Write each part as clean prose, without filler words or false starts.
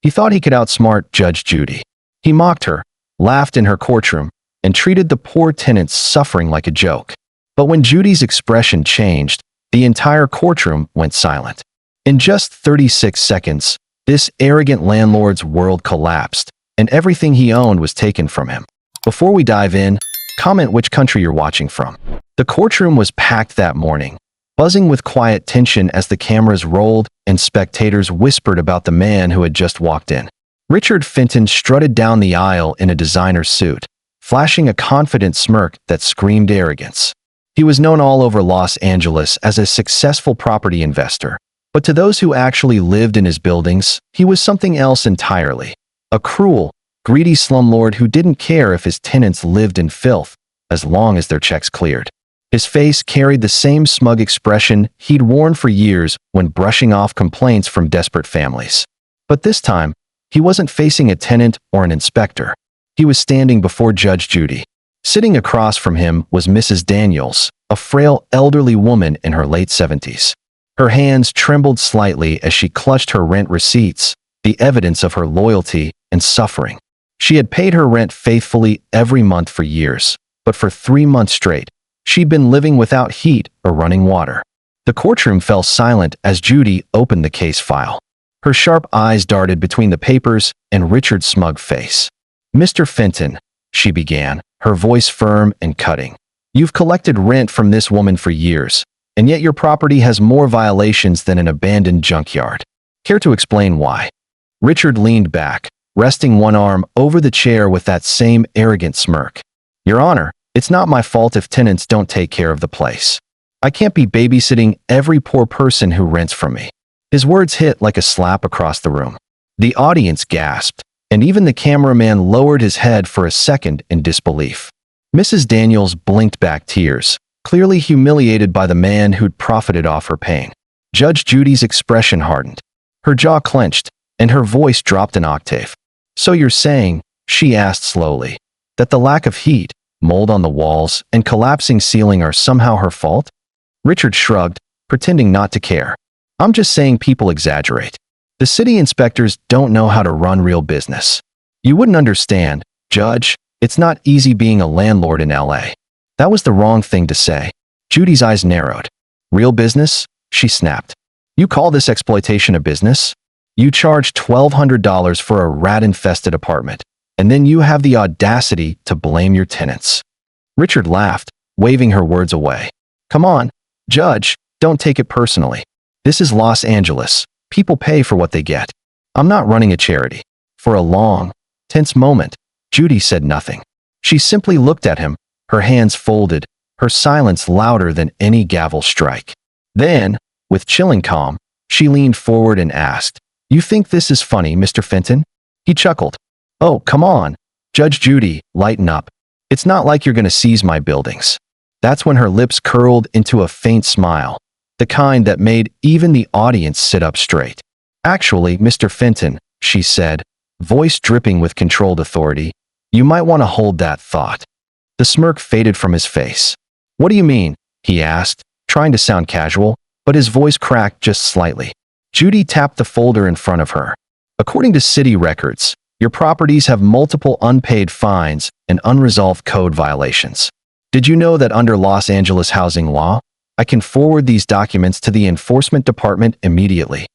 He thought he could outsmart Judge Judy. He mocked her, laughed in her courtroom, and treated the poor tenants suffering like a joke. But when Judy's expression changed, the entire courtroom went silent. In just 36 seconds, this arrogant landlord's world collapsed, and everything he owned was taken from him. Before we dive in, comment which country you're watching from. The courtroom was packed that morning, buzzing with quiet tension as the cameras rolled and spectators whispered about the man who had just walked in. Richard Fenton strutted down the aisle in a designer suit, flashing a confident smirk that screamed arrogance. He was known all over Los Angeles as a successful property investor, but to those who actually lived in his buildings, he was something else entirely. A cruel, greedy slumlord who didn't care if his tenants lived in filth, as long as their checks cleared. His face carried the same smug expression he'd worn for years when brushing off complaints from desperate families. But this time, he wasn't facing a tenant or an inspector. He was standing before Judge Judy. Sitting across from him was Mrs. Daniels, a frail elderly woman in her late 70s. Her hands trembled slightly as she clutched her rent receipts, the evidence of her loyalty and suffering. She had paid her rent faithfully every month for years, but for 3 months straight, she'd been living without heat or running water. The courtroom fell silent as Judy opened the case file. Her sharp eyes darted between the papers and Richard's smug face. "Mr. Fenton," she began, her voice firm and cutting. "You've collected rent from this woman for years, and yet your property has more violations than an abandoned junkyard. Care to explain why?" Richard leaned back, resting one arm over the chair with that same arrogant smirk. "Your Honor, it's not my fault if tenants don't take care of the place. I can't be babysitting every poor person who rents from me." His words hit like a slap across the room. The audience gasped, and even the cameraman lowered his head for a second in disbelief. Mrs. Daniels blinked back tears, clearly humiliated by the man who'd profited off her pain. Judge Judy's expression hardened. Her jaw clenched, and her voice dropped an octave. "So you're saying," she asked slowly, "that the lack of heat, mold on the walls, and collapsing ceiling are somehow her fault?" Richard shrugged, pretending not to care. "I'm just saying people exaggerate. The city inspectors don't know how to run real business. You wouldn't understand, Judge. It's not easy being a landlord in LA." That was the wrong thing to say. Judy's eyes narrowed. "Real business?" she snapped. "You call this exploitation a business? You charge $1,200 for a rat-infested apartment, and then you have the audacity to blame your tenants." Richard laughed, waving her words away. "Come on, Judge, don't take it personally. This is Los Angeles. People pay for what they get. I'm not running a charity." For a long, tense moment, Judy said nothing. She simply looked at him, her hands folded, her silence louder than any gavel strike. Then, with chilling calm, she leaned forward and asked, "You think this is funny, Mr. Fenton?" He chuckled. "Oh, come on, Judge Judy, lighten up. It's not like you're going to seize my buildings." That's when her lips curled into a faint smile, the kind that made even the audience sit up straight. "Actually, Mr. Fenton," she said, voice dripping with controlled authority, "you might want to hold that thought." The smirk faded from his face. "What do you mean?" he asked, trying to sound casual, but his voice cracked just slightly. Judy tapped the folder in front of her. "According to city records, your properties have multiple unpaid fines and unresolved code violations. Did you know that under Los Angeles housing law, I can forward these documents to the enforcement department immediately?"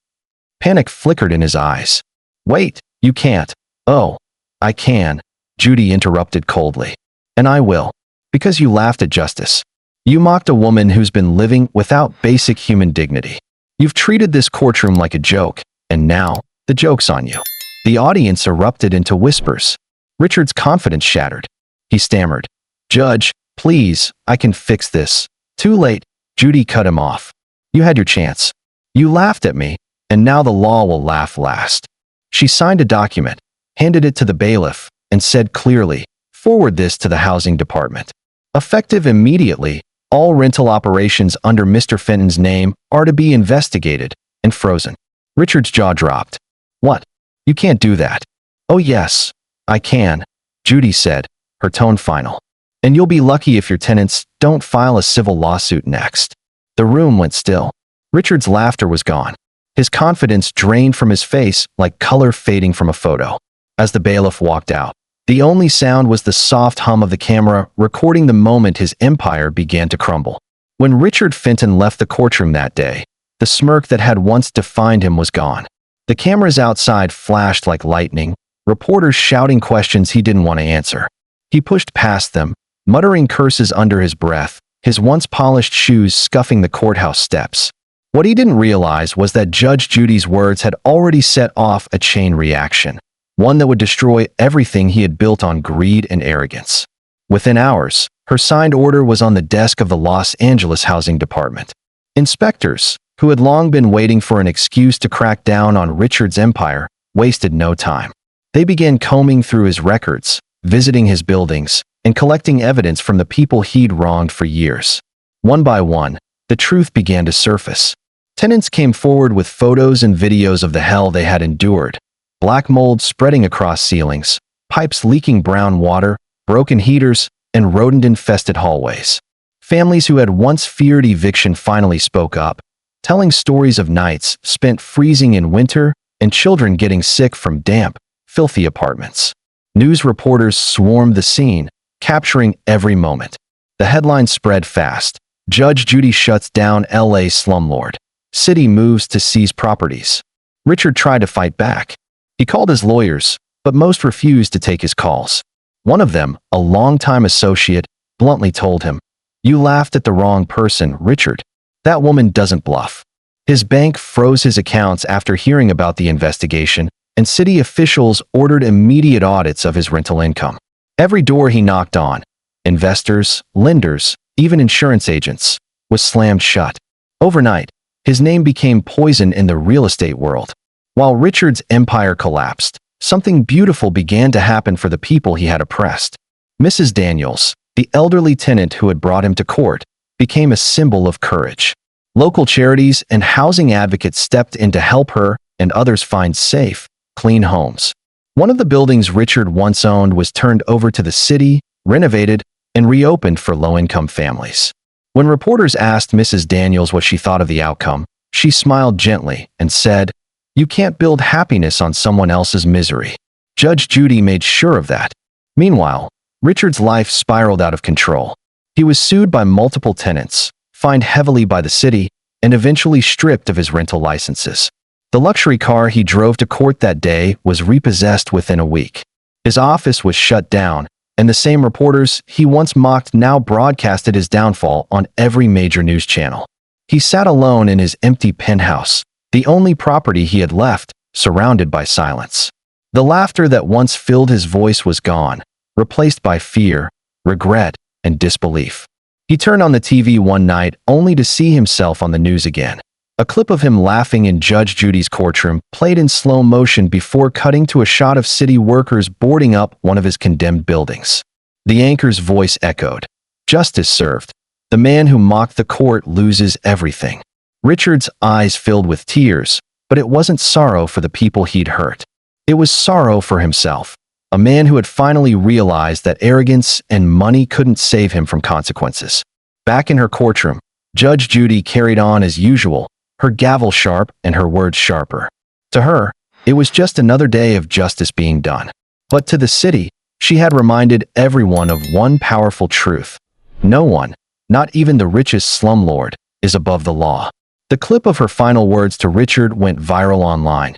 Panic flickered in his eyes. "Wait, you can't." "Oh, I can," Judy interrupted coldly. "And I will. Because you laughed at justice. You mocked a woman who's been living without basic human dignity. You've treated this courtroom like a joke, and now, the joke's on you." The audience erupted into whispers. Richard's confidence shattered. He stammered, "Judge, please, I can fix this." "Too late," Judy cut him off. "You had your chance. You laughed at me, and now the law will laugh last." She signed a document, handed it to the bailiff, and said clearly, "Forward this to the housing department. Effective immediately, all rental operations under Mr. Fenton's name are to be investigated and frozen." Richard's jaw dropped. "What? You can't do that." "Oh yes, I can," Judy said, her tone final. "And you'll be lucky if your tenants don't file a civil lawsuit next." The room went still. Richard's laughter was gone. his confidence drained from his face like color fading from a photo. As the bailiff walked out, the only sound was the soft hum of the camera recording the moment his empire began to crumble. When Richard Fenton left the courtroom that day, the smirk that had once defined him was gone. The cameras outside flashed like lightning, reporters shouting questions he didn't want to answer. He pushed past them, muttering curses under his breath, his once polished shoes scuffing the courthouse steps. What he didn't realize was that Judge Judy's words had already set off a chain reaction, one that would destroy everything he had built on greed and arrogance. Within hours, her signed order was on the desk of the Los Angeles Housing Department. Inspectors, who had long been waiting for an excuse to crack down on Richard's empire, wasted no time. They began combing through his records, visiting his buildings, and collecting evidence from the people he'd wronged for years. One by one, the truth began to surface. Tenants came forward with photos and videos of the hell they had endured. Black mold spreading across ceilings, pipes leaking brown water, broken heaters, and rodent-infested hallways. Families who had once feared eviction finally spoke up, telling stories of nights spent freezing in winter and children getting sick from damp, filthy apartments. News reporters swarmed the scene, capturing every moment. The headlines spread fast. Judge Judy shuts down LA slumlord. City moves to seize properties. Richard tried to fight back. He called his lawyers, but most refused to take his calls. One of them, a longtime associate, bluntly told him, "You laughed at the wrong person, Richard. That woman doesn't bluff." His bank froze his accounts after hearing about the investigation, and city officials ordered immediate audits of his rental income. Every door he knocked on, investors, lenders, even insurance agents, was slammed shut. Overnight, his name became poison in the real estate world. While Richard's empire collapsed, something beautiful began to happen for the people he had oppressed. Mrs. Daniels, the elderly tenant who had brought him to court, became a symbol of courage. Local charities and housing advocates stepped in to help her and others find safe, clean homes. One of the buildings Richard once owned was turned over to the city, renovated, and reopened for low-income families. When reporters asked Mrs. Daniels what she thought of the outcome, she smiled gently and said, "You can't build happiness on someone else's misery." Judge Judy made sure of that. Meanwhile, Richard's life spiraled out of control. He was sued by multiple tenants, fined heavily by the city, and eventually stripped of his rental licenses. The luxury car he drove to court that day was repossessed within a week. His office was shut down, and the same reporters he once mocked now broadcasted his downfall on every major news channel. He sat alone in his empty penthouse, the only property he had left, surrounded by silence. The laughter that once filled his voice was gone, replaced by fear, regret, and disbelief. He turned on the TV one night only to see himself on the news again. A clip of him laughing in Judge Judy's courtroom played in slow motion before cutting to a shot of city workers boarding up one of his condemned buildings. The anchor's voice echoed, "Justice served. The man who mocked the court loses everything." Richard's eyes filled with tears, but it wasn't sorrow for the people he'd hurt. It was sorrow for himself, a man who had finally realized that arrogance and money couldn't save him from consequences. Back in her courtroom, Judge Judy carried on as usual, her gavel sharp and her words sharper. To her, it was just another day of justice being done. But to the city, she had reminded everyone of one powerful truth. No one, not even the richest slumlord, is above the law. The clip of her final words to Richard went viral online.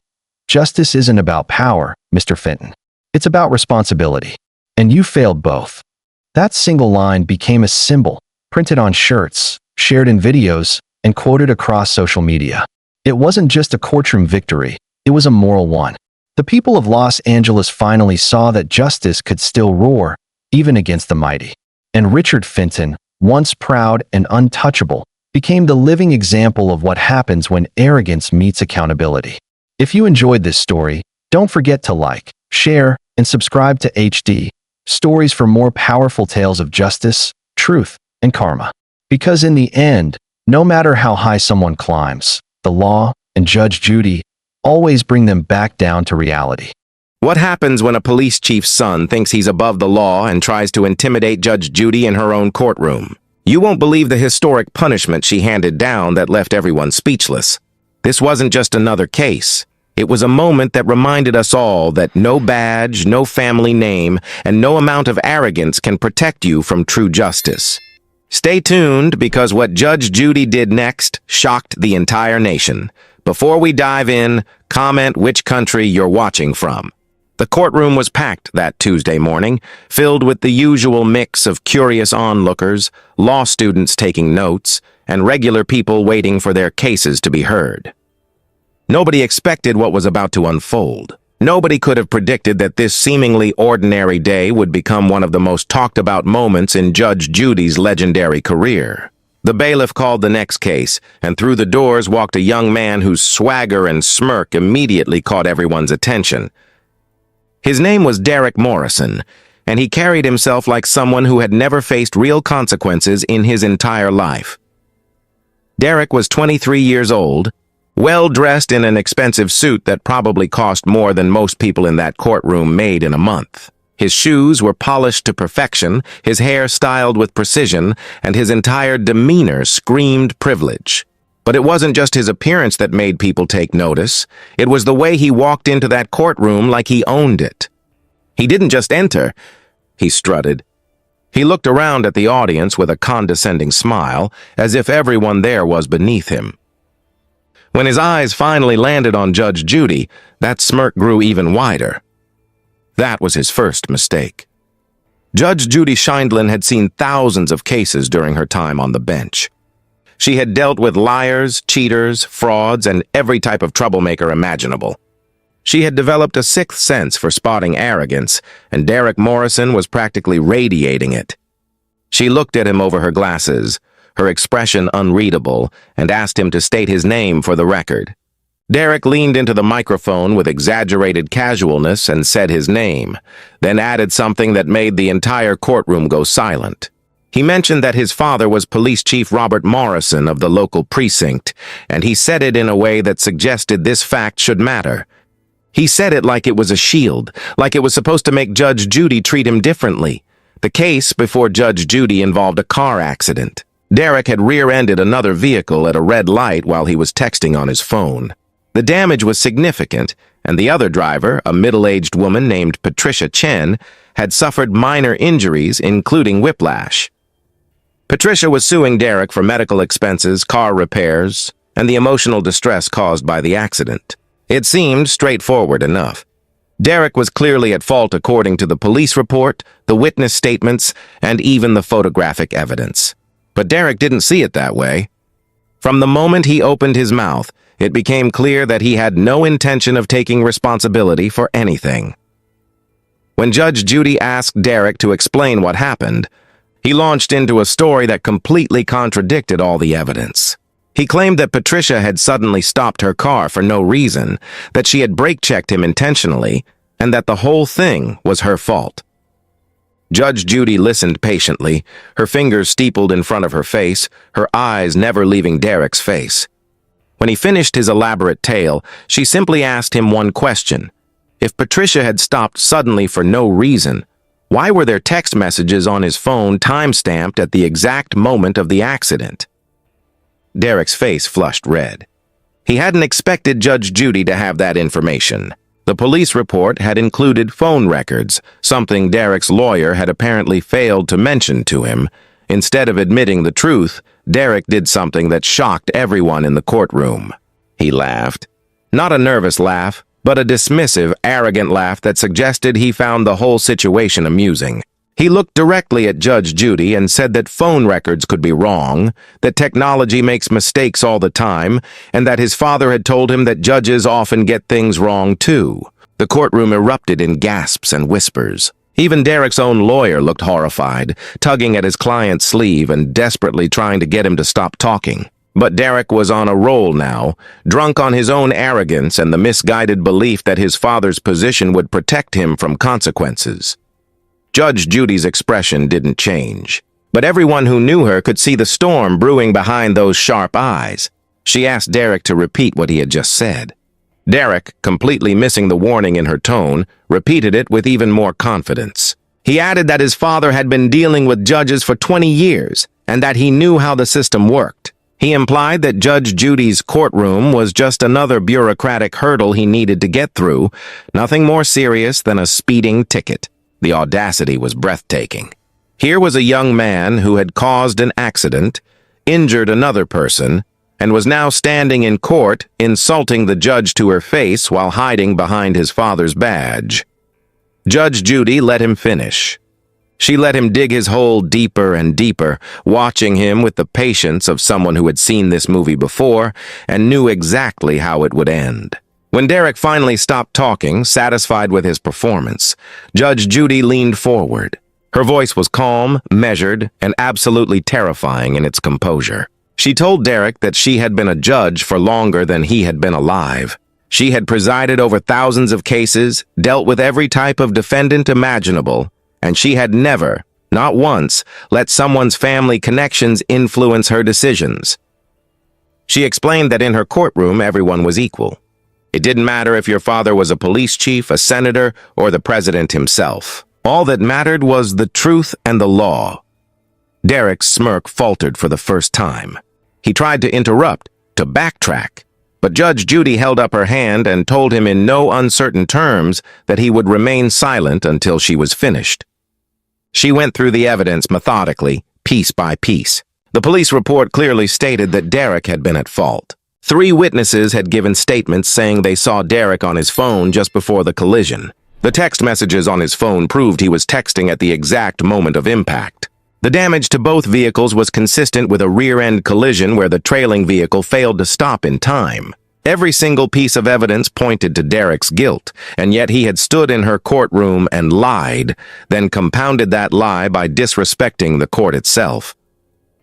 "Justice isn't about power, Mr. Fenton. It's about responsibility. And you failed both." That single line became a symbol, printed on shirts, shared in videos, and quoted across social media. It wasn't just a courtroom victory, it was a moral one. The people of Los Angeles finally saw that justice could still roar, even against the mighty. And Richard Fenton, once proud and untouchable, became the living example of what happens when arrogance meets accountability. If you enjoyed this story, don't forget to like, share, and subscribe to HD Stories for more powerful tales of justice, truth, and karma. Because in the end, no matter how high someone climbs, the law and Judge Judy always bring them back down to reality. What happens when a police chief's son thinks he's above the law and tries to intimidate Judge Judy in her own courtroom? You won't believe the historic punishment she handed down that left everyone speechless. This wasn't just another case. It was a moment that reminded us all that no badge, no family name, and no amount of arrogance can protect you from true justice. Stay tuned, because what Judge Judy did next shocked the entire nation. Before we dive in, comment which country you're watching from. The courtroom was packed that Tuesday morning, filled with the usual mix of curious onlookers, law students taking notes, and regular people waiting for their cases to be heard. Nobody expected what was about to unfold. Nobody could have predicted that this seemingly ordinary day would become one of the most talked-about moments in Judge Judy's legendary career. The bailiff called the next case, and through the doors walked a young man whose swagger and smirk immediately caught everyone's attention. His name was Derek Morrison, and he carried himself like someone who had never faced real consequences in his entire life. Derek was 23 years old, well-dressed in an expensive suit that probably cost more than most people in that courtroom made in a month. His shoes were polished to perfection, his hair styled with precision, and his entire demeanor screamed privilege. But it wasn't just his appearance that made people take notice. It was the way he walked into that courtroom like he owned it. He didn't just enter, he strutted. He looked around at the audience with a condescending smile, as if everyone there was beneath him. When his eyes finally landed on Judge Judy, that smirk grew even wider. That was his first mistake. Judge Judy Scheindlin had seen thousands of cases during her time on the bench. She had dealt with liars, cheaters, frauds, and every type of troublemaker imaginable. She had developed a sixth sense for spotting arrogance, and Derek Morrison was practically radiating it. She looked at him over her glasses, her expression unreadable, and asked him to state his name for the record. Derek leaned into the microphone with exaggerated casualness and said his name, then added something that made the entire courtroom go silent. He mentioned that his father was Police Chief Robert Morrison of the local precinct, and he said it in a way that suggested this fact should matter. He said it like it was a shield, like it was supposed to make Judge Judy treat him differently. The case before Judge Judy involved a car accident. Derek had rear-ended another vehicle at a red light while he was texting on his phone. The damage was significant, and the other driver, a middle-aged woman named Patricia Chen, had suffered minor injuries, including whiplash. Patricia was suing Derek for medical expenses, car repairs, and the emotional distress caused by the accident. It seemed straightforward enough. Derek was clearly at fault according to the police report, the witness statements, and even the photographic evidence. But Derek didn't see it that way. From the moment he opened his mouth, it became clear that he had no intention of taking responsibility for anything. When Judge Judy asked Derek to explain what happened, he launched into a story that completely contradicted all the evidence. He claimed that Patricia had suddenly stopped her car for no reason, that she had brake-checked him intentionally, and that the whole thing was her fault. Judge Judy listened patiently, her fingers steepled in front of her face, her eyes never leaving Derek's face. When he finished his elaborate tale, she simply asked him one question. If Patricia had stopped suddenly for no reason, why were there text messages on his phone time-stamped at the exact moment of the accident? Derek's face flushed red. He hadn't expected Judge Judy to have that information. The police report had included phone records, something Derek's lawyer had apparently failed to mention to him. Instead of admitting the truth, Derek did something that shocked everyone in the courtroom. He laughed. Not a nervous laugh, but a dismissive, arrogant laugh that suggested he found the whole situation amusing. He looked directly at Judge Judy and said that phone records could be wrong, that technology makes mistakes all the time, and that his father had told him that judges often get things wrong too. The courtroom erupted in gasps and whispers. Even Derek's own lawyer looked horrified, tugging at his client's sleeve and desperately trying to get him to stop talking. But Derek was on a roll now, drunk on his own arrogance and the misguided belief that his father's position would protect him from consequences. Judge Judy's expression didn't change, but everyone who knew her could see the storm brewing behind those sharp eyes. She asked Derek to repeat what he had just said. Derek, completely missing the warning in her tone, repeated it with even more confidence. He added that his father had been dealing with judges for 20 years and that he knew how the system worked. He implied that Judge Judy's courtroom was just another bureaucratic hurdle he needed to get through, nothing more serious than a speeding ticket. The audacity was breathtaking. Here was a young man who had caused an accident, injured another person, and was now standing in court insulting the judge to her face while hiding behind his father's badge. Judge Judy let him finish. She let him dig his hole deeper and deeper, watching him with the patience of someone who had seen this movie before and knew exactly how it would end. When Derek finally stopped talking, satisfied with his performance, Judge Judy leaned forward. Her voice was calm, measured, and absolutely terrifying in its composure. She told Derek that she had been a judge for longer than he had been alive. She had presided over thousands of cases, dealt with every type of defendant imaginable, and she had never, not once, let someone's family connections influence her decisions. She explained that in her courtroom everyone was equal. It didn't matter if your father was a police chief, a senator, or the president himself. All that mattered was the truth and the law. Derek's smirk faltered for the first time. He tried to interrupt, to backtrack, but Judge Judy held up her hand and told him in no uncertain terms that he would remain silent until she was finished. She went through the evidence methodically, piece by piece. The police report clearly stated that Derek had been at fault. 3 witnesses had given statements saying they saw Derek on his phone just before the collision. The text messages on his phone proved he was texting at the exact moment of impact. The damage to both vehicles was consistent with a rear-end collision where the trailing vehicle failed to stop in time. Every single piece of evidence pointed to Derek's guilt, and yet he had stood in her courtroom and lied, then compounded that lie by disrespecting the court itself.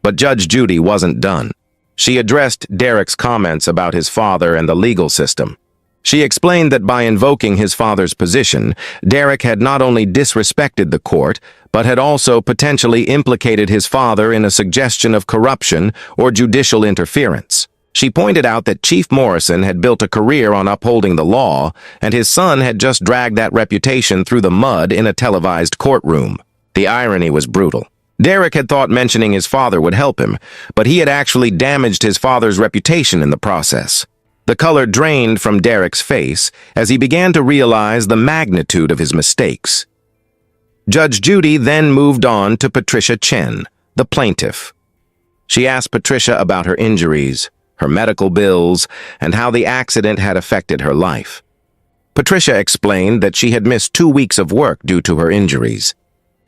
But Judge Judy wasn't done. She addressed Derek's comments about his father and the legal system. She explained that by invoking his father's position, Derek had not only disrespected the court, but had also potentially implicated his father in a suggestion of corruption or judicial interference. She pointed out that Chief Morrison had built a career on upholding the law, and his son had just dragged that reputation through the mud in a televised courtroom. The irony was brutal. Derek had thought mentioning his father would help him, but he had actually damaged his father's reputation in the process. The color drained from Derek's face as he began to realize the magnitude of his mistakes. Judge Judy then moved on to Patricia Chen, the plaintiff. She asked Patricia about her injuries, her medical bills, and how the accident had affected her life. Patricia explained that she had missed 2 weeks of work due to her injuries.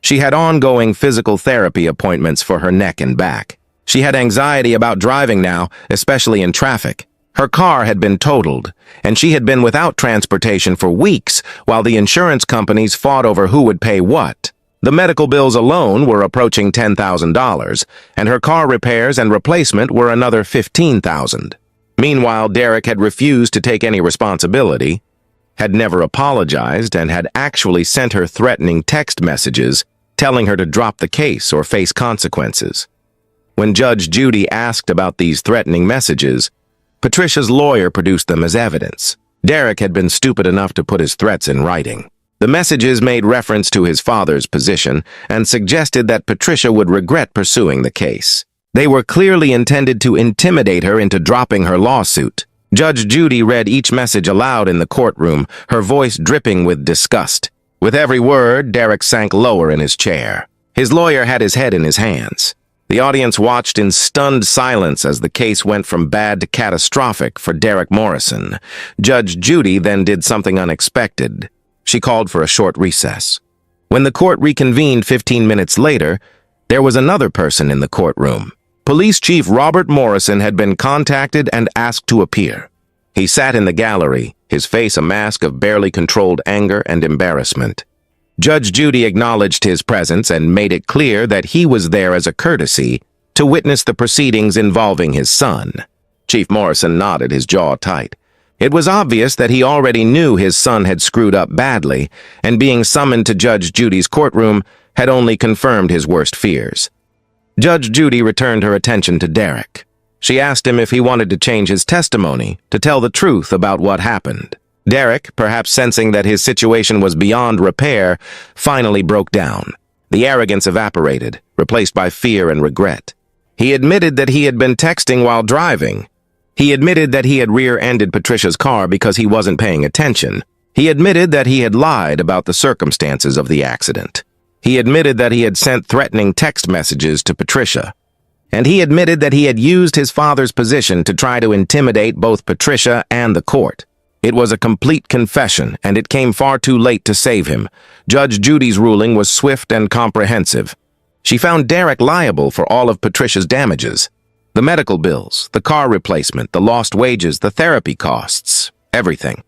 She had ongoing physical therapy appointments for her neck and back. She had anxiety about driving now, especially in traffic. Her car had been totaled, and she had been without transportation for weeks while the insurance companies fought over who would pay what. The medical bills alone were approaching $10,000, and her car repairs and replacement were another $15,000. Meanwhile, Derek had refused to take any responsibility, had never apologized, and had actually sent her threatening text messages telling her to drop the case or face consequences. When Judge Judy asked about these threatening messages, Patricia's lawyer produced them as evidence. Derek had been stupid enough to put his threats in writing. The messages made reference to his father's position and suggested that Patricia would regret pursuing the case. They were clearly intended to intimidate her into dropping her lawsuit. Judge Judy read each message aloud in the courtroom, her voice dripping with disgust. With every word, Derek sank lower in his chair. His lawyer had his head in his hands. The audience watched in stunned silence as the case went from bad to catastrophic for Derek Morrison. Judge Judy then did something unexpected. She called for a short recess. When the court reconvened 15 minutes later, there was another person in the courtroom. Police Chief Robert Morrison had been contacted and asked to appear. He sat in the gallery, his face a mask of barely controlled anger and embarrassment. Judge Judy acknowledged his presence and made it clear that he was there as a courtesy to witness the proceedings involving his son. Chief Morrison nodded, his jaw tight. It was obvious that he already knew his son had screwed up badly, and being summoned to Judge Judy's courtroom had only confirmed his worst fears. Judge Judy returned her attention to Derek. She asked him if he wanted to change his testimony, to tell the truth about what happened. Derek, perhaps sensing that his situation was beyond repair, finally broke down. The arrogance evaporated, replaced by fear and regret. He admitted that he had been texting while driving. He admitted that he had rear-ended Patricia's car because he wasn't paying attention. He admitted that he had lied about the circumstances of the accident. He admitted that he had sent threatening text messages to Patricia. And he admitted that he had used his father's position to try to intimidate both Patricia and the court. It was a complete confession, and it came far too late to save him. Judge Judy's ruling was swift and comprehensive. She found Derek liable for all of Patricia's damages. The medical bills, the car replacement, the lost wages, the therapy costs, everything.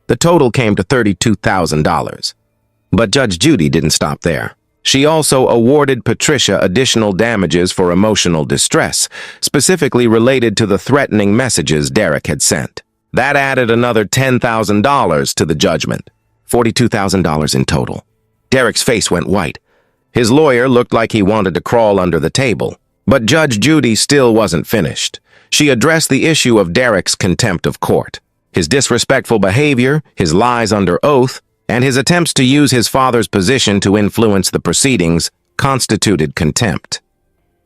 The total came to $32,000. But Judge Judy didn't stop there. She also awarded Patricia additional damages for emotional distress, specifically related to the threatening messages Derek had sent. That added another $10,000 to the judgment, $42,000 in total. Derek's face went white. His lawyer looked like he wanted to crawl under the table. But Judge Judy still wasn't finished. She addressed the issue of Derek's contempt of court, his disrespectful behavior, his lies under oath, and his attempts to use his father's position to influence the proceedings constituted contempt.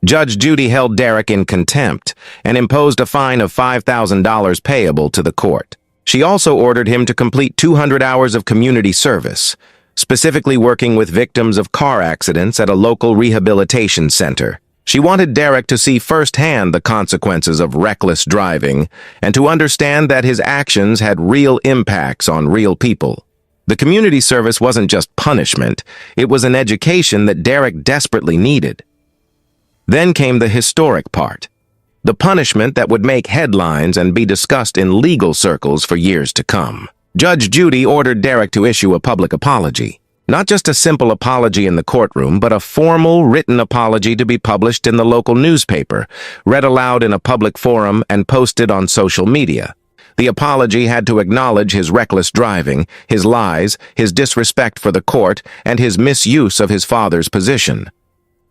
Judge Judy held Derek in contempt and imposed a fine of $5,000 payable to the court. She also ordered him to complete 200 hours of community service, specifically working with victims of car accidents at a local rehabilitation center. She wanted Derek to see firsthand the consequences of reckless driving and to understand that his actions had real impacts on real people. The community service wasn't just punishment, it was an education that Derek desperately needed. Then came the historic part, the punishment that would make headlines and be discussed in legal circles for years to come. Judge Judy ordered Derek to issue a public apology. Not just a simple apology in the courtroom, but a formal written apology to be published in the local newspaper, read aloud in a public forum, and posted on social media. The apology had to acknowledge his reckless driving, his lies, his disrespect for the court, and his misuse of his father's position.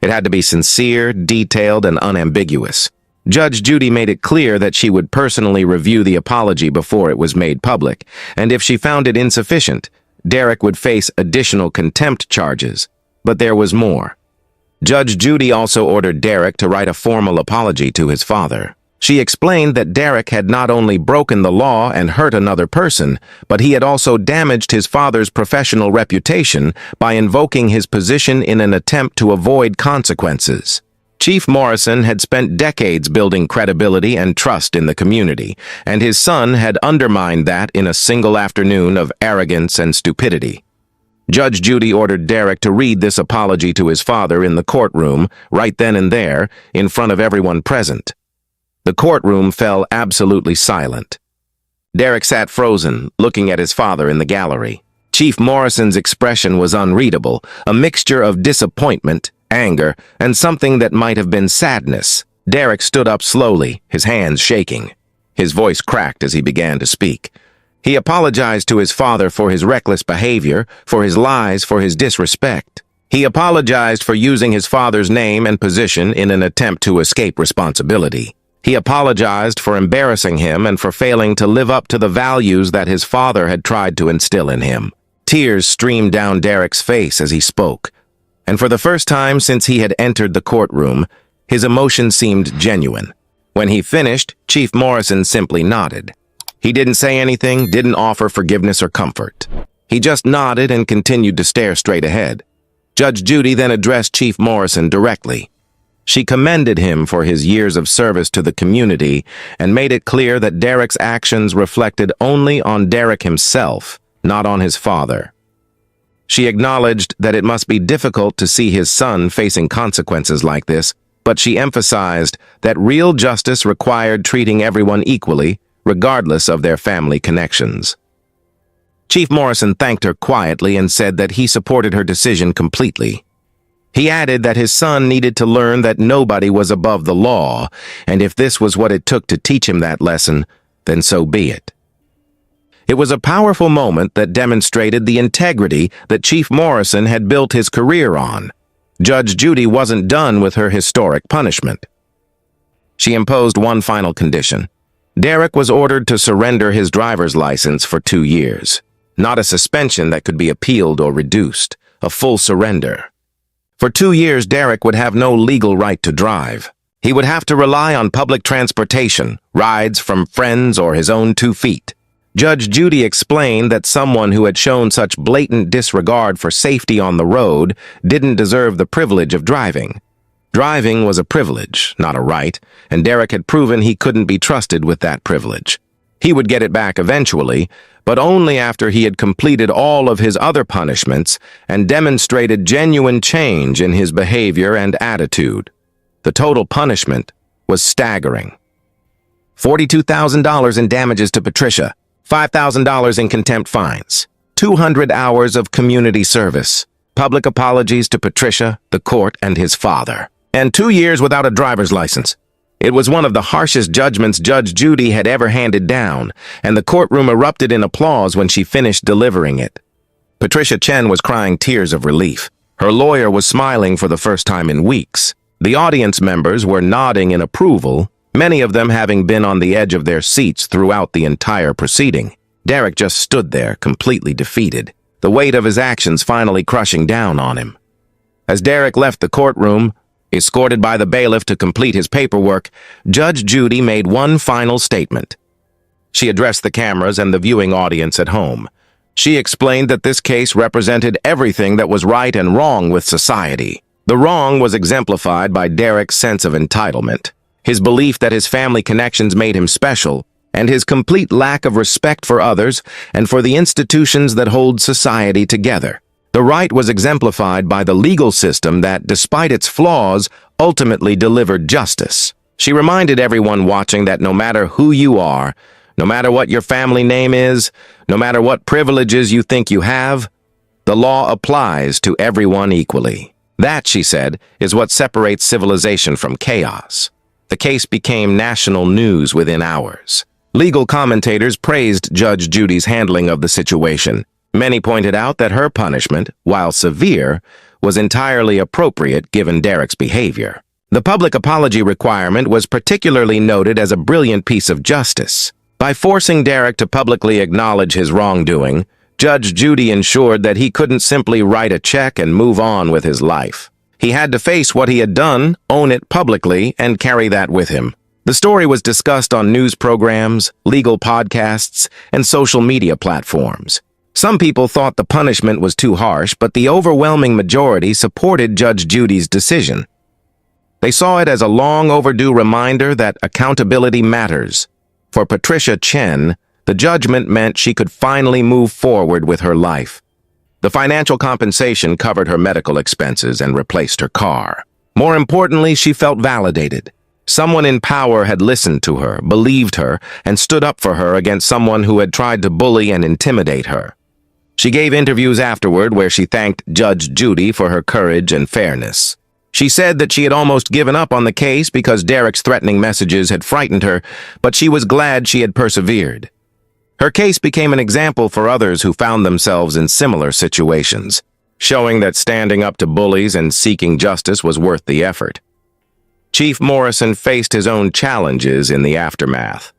It had to be sincere, detailed, and unambiguous. Judge Judy made it clear that she would personally review the apology before it was made public, and if she found it insufficient, Derek would face additional contempt charges. But there was more. Judge Judy also ordered Derek to write a formal apology to his father. She explained that Derek had not only broken the law and hurt another person, but he had also damaged his father's professional reputation by invoking his position in an attempt to avoid consequences. Chief Morrison had spent decades building credibility and trust in the community, and his son had undermined that in a single afternoon of arrogance and stupidity. Judge Judy ordered Derek to read this apology to his father in the courtroom, right then and there, in front of everyone present. The courtroom fell absolutely silent. Derek sat frozen, looking at his father in the gallery. Chief Morrison's expression was unreadable, a mixture of disappointment, anger, and something that might have been sadness. Derek stood up slowly, his hands shaking. His voice cracked as he began to speak. He apologized to his father for his reckless behavior, for his lies, for his disrespect. He apologized for using his father's name and position in an attempt to escape responsibility. He apologized for embarrassing him and for failing to live up to the values that his father had tried to instill in him. Tears streamed down Derek's face as he spoke, and for the first time since he had entered the courtroom, his emotion seemed genuine. When he finished, Chief Morrison simply nodded. He didn't say anything, didn't offer forgiveness or comfort. He just nodded and continued to stare straight ahead. Judge Judy then addressed Chief Morrison directly. She commended him for his years of service to the community and made it clear that Derek's actions reflected only on Derek himself, not on his father. She acknowledged that it must be difficult to see his son facing consequences like this, but she emphasized that real justice required treating everyone equally, regardless of their family connections. Chief Morrison thanked her quietly and said that he supported her decision completely. He added that his son needed to learn that nobody was above the law, and if this was what it took to teach him that lesson, then so be it. It was a powerful moment that demonstrated the integrity that Chief Morrison had built his career on. Judge Judy wasn't done with her historic punishment. She imposed one final condition. Derek was ordered to surrender his driver's license for 2 years. Not a suspension that could be appealed or reduced, a full surrender. For 2 years, Derek would have no legal right to drive. He would have to rely on public transportation, rides from friends or his own 2 feet. Judge Judy explained that someone who had shown such blatant disregard for safety on the road didn't deserve the privilege of driving. Driving was a privilege, not a right, and Derek had proven he couldn't be trusted with that privilege. He would get it back eventually, but only after he had completed all of his other punishments and demonstrated genuine change in his behavior and attitude. The total punishment was staggering. $42,000 in damages to Patricia, $5,000 in contempt fines, 200 hours of community service, public apologies to Patricia, the court, and his father, and 2 years without a driver's license. It was one of the harshest judgments Judge Judy had ever handed down, and the courtroom erupted in applause when she finished delivering it. Patricia Chen was crying tears of relief. Her lawyer was smiling for the first time in weeks. The audience members were nodding in approval, many of them having been on the edge of their seats throughout the entire proceeding. Derek just stood there, completely defeated, the weight of his actions finally crushing down on him. As Derek left the courtroom, escorted by the bailiff to complete his paperwork, Judge Judy made one final statement. She addressed the cameras and the viewing audience at home. She explained that this case represented everything that was right and wrong with society. The wrong was exemplified by Derek's sense of entitlement, his belief that his family connections made him special, and his complete lack of respect for others and for the institutions that hold society together. The right was exemplified by the legal system that, despite its flaws, ultimately delivered justice. She reminded everyone watching that no matter who you are, no matter what your family name is, no matter what privileges you think you have, the law applies to everyone equally. That, she said, is what separates civilization from chaos. The case became national news within hours. Legal commentators praised Judge Judy's handling of the situation. Many pointed out that her punishment, while severe, was entirely appropriate given Derek's behavior. The public apology requirement was particularly noted as a brilliant piece of justice. By forcing Derek to publicly acknowledge his wrongdoing, Judge Judy ensured that he couldn't simply write a check and move on with his life. He had to face what he had done, own it publicly, and carry that with him. The story was discussed on news programs, legal podcasts, and social media platforms. Some people thought the punishment was too harsh, but the overwhelming majority supported Judge Judy's decision. They saw it as a long overdue reminder that accountability matters. For Patricia Chen, the judgment meant she could finally move forward with her life. The financial compensation covered her medical expenses and replaced her car. More importantly, she felt validated. Someone in power had listened to her, believed her, and stood up for her against someone who had tried to bully and intimidate her. She gave interviews afterward where she thanked Judge Judy for her courage and fairness. She said that she had almost given up on the case because Derek's threatening messages had frightened her, but she was glad she had persevered. Her case became an example for others who found themselves in similar situations, showing that standing up to bullies and seeking justice was worth the effort. Chief Morrison faced his own challenges in the aftermath.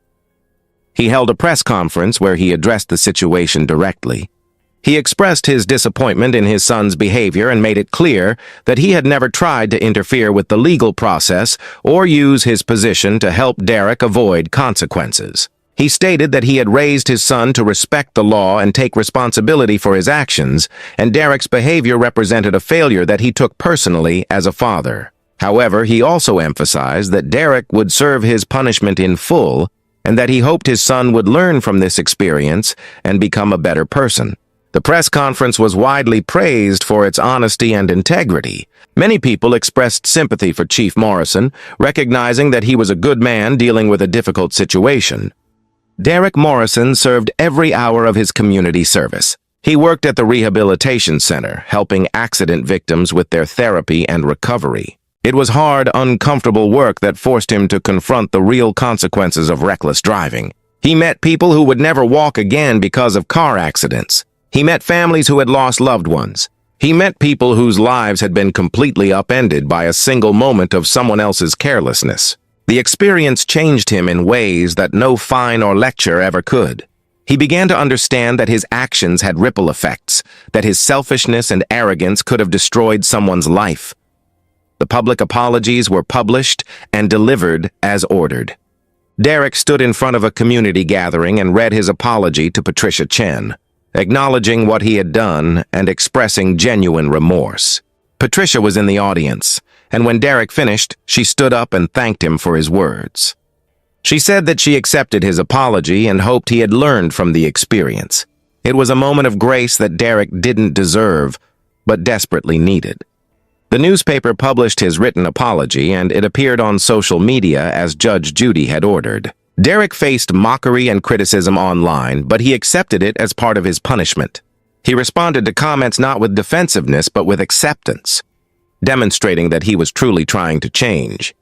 He held a press conference where he addressed the situation directly. He expressed his disappointment in his son's behavior and made it clear that he had never tried to interfere with the legal process or use his position to help Derek avoid consequences. He stated that he had raised his son to respect the law and take responsibility for his actions, and Derek's behavior represented a failure that he took personally as a father. However, he also emphasized that Derek would serve his punishment in full and that he hoped his son would learn from this experience and become a better person. The press conference was widely praised for its honesty and integrity. Many people expressed sympathy for Chief Morrison, recognizing that he was a good man dealing with a difficult situation. Derek Morrison served every hour of his community service. He worked at the rehabilitation center, helping accident victims with their therapy and recovery. It was hard, uncomfortable work that forced him to confront the real consequences of reckless driving. He met people who would never walk again because of car accidents. He met families who had lost loved ones. He met people whose lives had been completely upended by a single moment of someone else's carelessness. The experience changed him in ways that no fine or lecture ever could. He began to understand that his actions had ripple effects, that his selfishness and arrogance could have destroyed someone's life. The public apologies were published and delivered as ordered. Derek stood in front of a community gathering and read his apology to Patricia Chen, acknowledging what he had done and expressing genuine remorse. Patricia was in the audience, and when Derek finished, she stood up and thanked him for his words. She said that she accepted his apology and hoped he had learned from the experience. It was a moment of grace that Derek didn't deserve, but desperately needed. The newspaper published his written apology, and it appeared on social media as Judge Judy had ordered. Derek faced mockery and criticism online, but he accepted it as part of his punishment. He responded to comments not with defensiveness, but with acceptance, demonstrating that he was truly trying to change.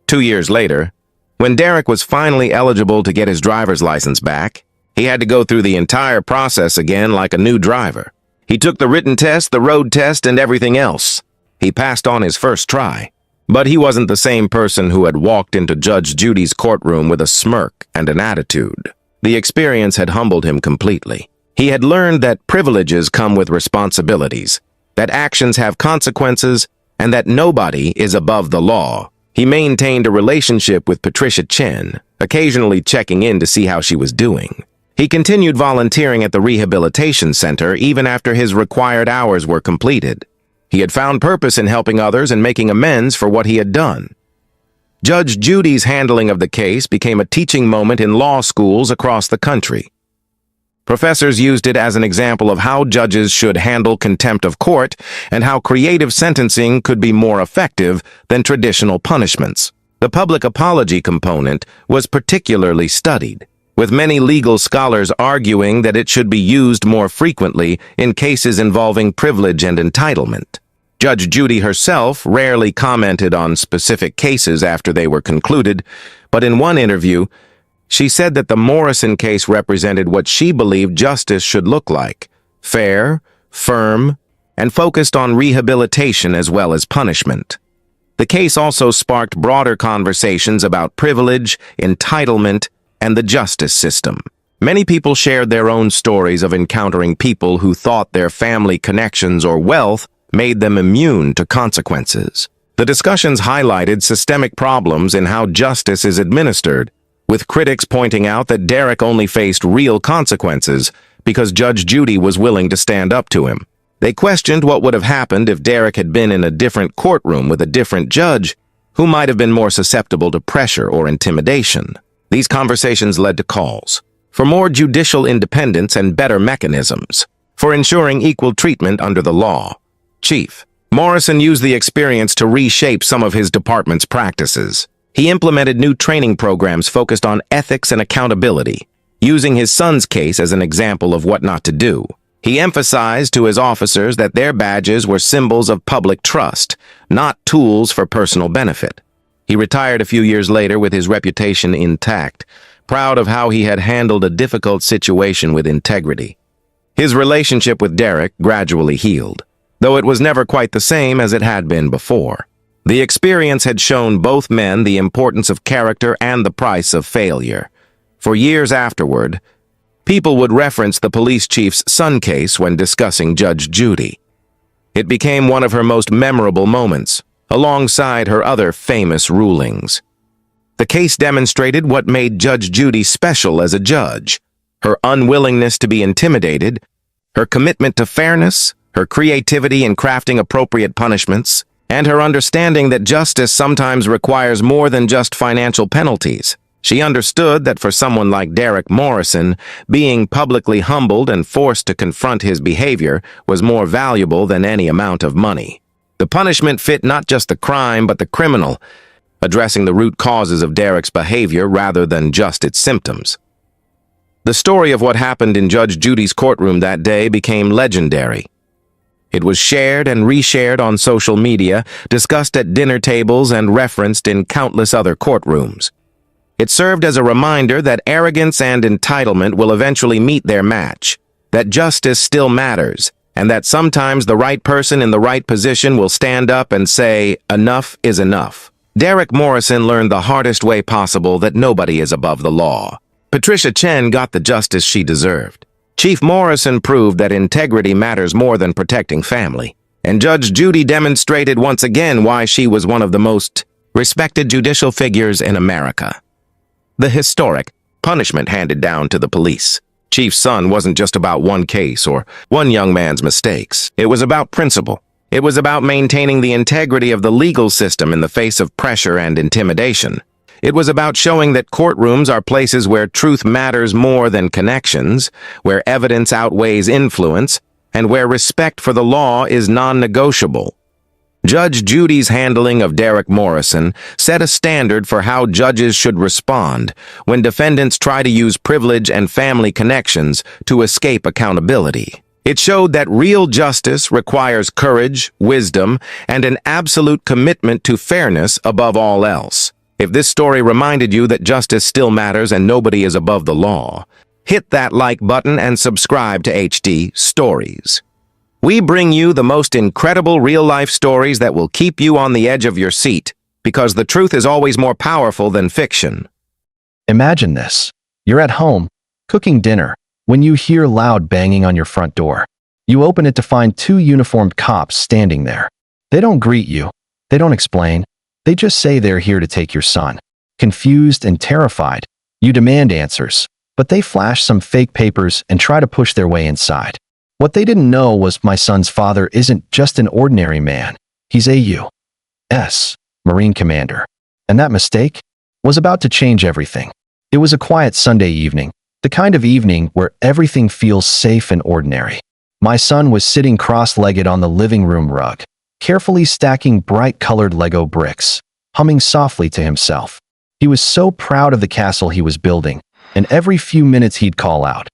2 years later, when Derek was finally eligible to get his driver's license back, he had to go through the entire process again like a new driver. He took the written test, the road test, and everything else. He passed on his first try. But he wasn't the same person who had walked into Judge Judy's courtroom with a smirk and an attitude. The experience had humbled him completely. He had learned that privileges come with responsibilities, that actions have consequences, and that nobody is above the law. He maintained a relationship with Patricia Chen, occasionally checking in to see how she was doing. He continued volunteering at the rehabilitation center even after his required hours were completed. He had found purpose in helping others and making amends for what he had done. Judge Judy's handling of the case became a teaching moment in law schools across the country. Professors used it as an example of how judges should handle contempt of court and how creative sentencing could be more effective than traditional punishments. The public apology component was particularly studied, with many legal scholars arguing that it should be used more frequently in cases involving privilege and entitlement. Judge Judy herself rarely commented on specific cases after they were concluded, but in one interview, she said that the Morrison case represented what she believed justice should look like: fair, firm, and focused on rehabilitation as well as punishment. The case also sparked broader conversations about privilege, entitlement, and the justice system. Many people shared their own stories of encountering people who thought their family connections or wealth made them immune to consequences. The discussions highlighted systemic problems in how justice is administered, with critics pointing out that Derek only faced real consequences because Judge Judy was willing to stand up to him. They questioned what would have happened if Derek had been in a different courtroom with a different judge who might have been more susceptible to pressure or intimidation. These conversations led to calls for more judicial independence and better mechanisms for ensuring equal treatment under the law. Chief Morrison used the experience to reshape some of his department's practices. He implemented new training programs focused on ethics and accountability, using his son's case as an example of what not to do. He emphasized to his officers that their badges were symbols of public trust, not tools for personal benefit. He retired a few years later with his reputation intact, proud of how he had handled a difficult situation with integrity. His relationship with Derek gradually healed, though it was never quite the same as it had been before. The experience had shown both men the importance of character and the price of failure. For years afterward, people would reference the police chief's son case when discussing Judge Judy. It became one of her most memorable moments, alongside her other famous rulings. The case demonstrated what made Judge Judy special as a judge: her unwillingness to be intimidated, her commitment to fairness, her creativity in crafting appropriate punishments, and her understanding that justice sometimes requires more than just financial penalties. She understood that for someone like Derek Morrison, being publicly humbled and forced to confront his behavior was more valuable than any amount of money. The punishment fit not just the crime but the criminal, addressing the root causes of Derek's behavior rather than just its symptoms. The story of what happened in Judge Judy's courtroom that day became legendary. It was shared and reshared on social media, discussed at dinner tables, and referenced in countless other courtrooms. It served as a reminder that arrogance and entitlement will eventually meet their match, that justice still matters, and that sometimes the right person in the right position will stand up and say, "Enough is enough." Derek Morrison learned the hardest way possible that nobody is above the law. Patricia Chen got the justice she deserved. Chief Morrison proved that integrity matters more than protecting family, And Judge Judy demonstrated once again why she was one of the most respected judicial figures in America. The historic punishment handed down to the police. Chief's son wasn't just about one case or one young man's mistakes. It was about principle. It was about maintaining the integrity of the legal system in the face of pressure and intimidation. It was about showing that courtrooms are places where truth matters more than connections, where evidence outweighs influence, and where respect for the law is non-negotiable. Judge Judy's handling of Derek Morrison set a standard for how judges should respond when defendants try to use privilege and family connections to escape accountability. It showed that real justice requires courage, wisdom, and an absolute commitment to fairness above all else. If this story reminded you that justice still matters and nobody is above the law, hit that like button and subscribe to HD Stories. We bring you the most incredible real-life stories that will keep you on the edge of your seat, because the truth is always more powerful than fiction. Imagine this. You're at home, cooking dinner, when you hear loud banging on your front door. You open it to find two uniformed cops standing there. They don't greet you. They don't explain. They just say they're here to take your son. Confused and terrified, you demand answers, but they flash some fake papers and try to push their way inside. What they didn't know was my son's father isn't just an ordinary man. He's a U.S. Marine commander. And that mistake was about to change everything. It was a quiet Sunday evening, the kind of evening where everything feels safe and ordinary. My son was sitting cross-legged on the living room rug, carefully stacking bright-colored Lego bricks, humming softly to himself. He was so proud of the castle he was building, and every few minutes he'd call out,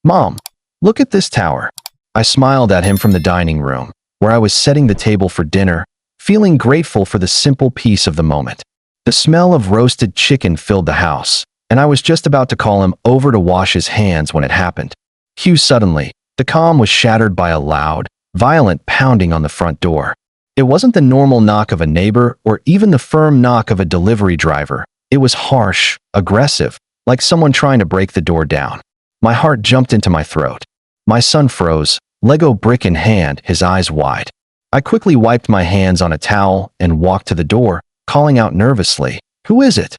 "Mom, look at this tower." I smiled at him from the dining room, where I was setting the table for dinner, feeling grateful for the simple peace of the moment. The smell of roasted chicken filled the house, and I was just about to call him over to wash his hands when it happened. Cue suddenly, the calm was shattered by a loud, violent pounding on the front door. It wasn't the normal knock of a neighbor or even the firm knock of a delivery driver. It was harsh, aggressive, like someone trying to break the door down. My heart jumped into my throat. My son froze, Lego brick in hand, his eyes wide. I quickly wiped my hands on a towel and walked to the door, calling out nervously, "Who is it?"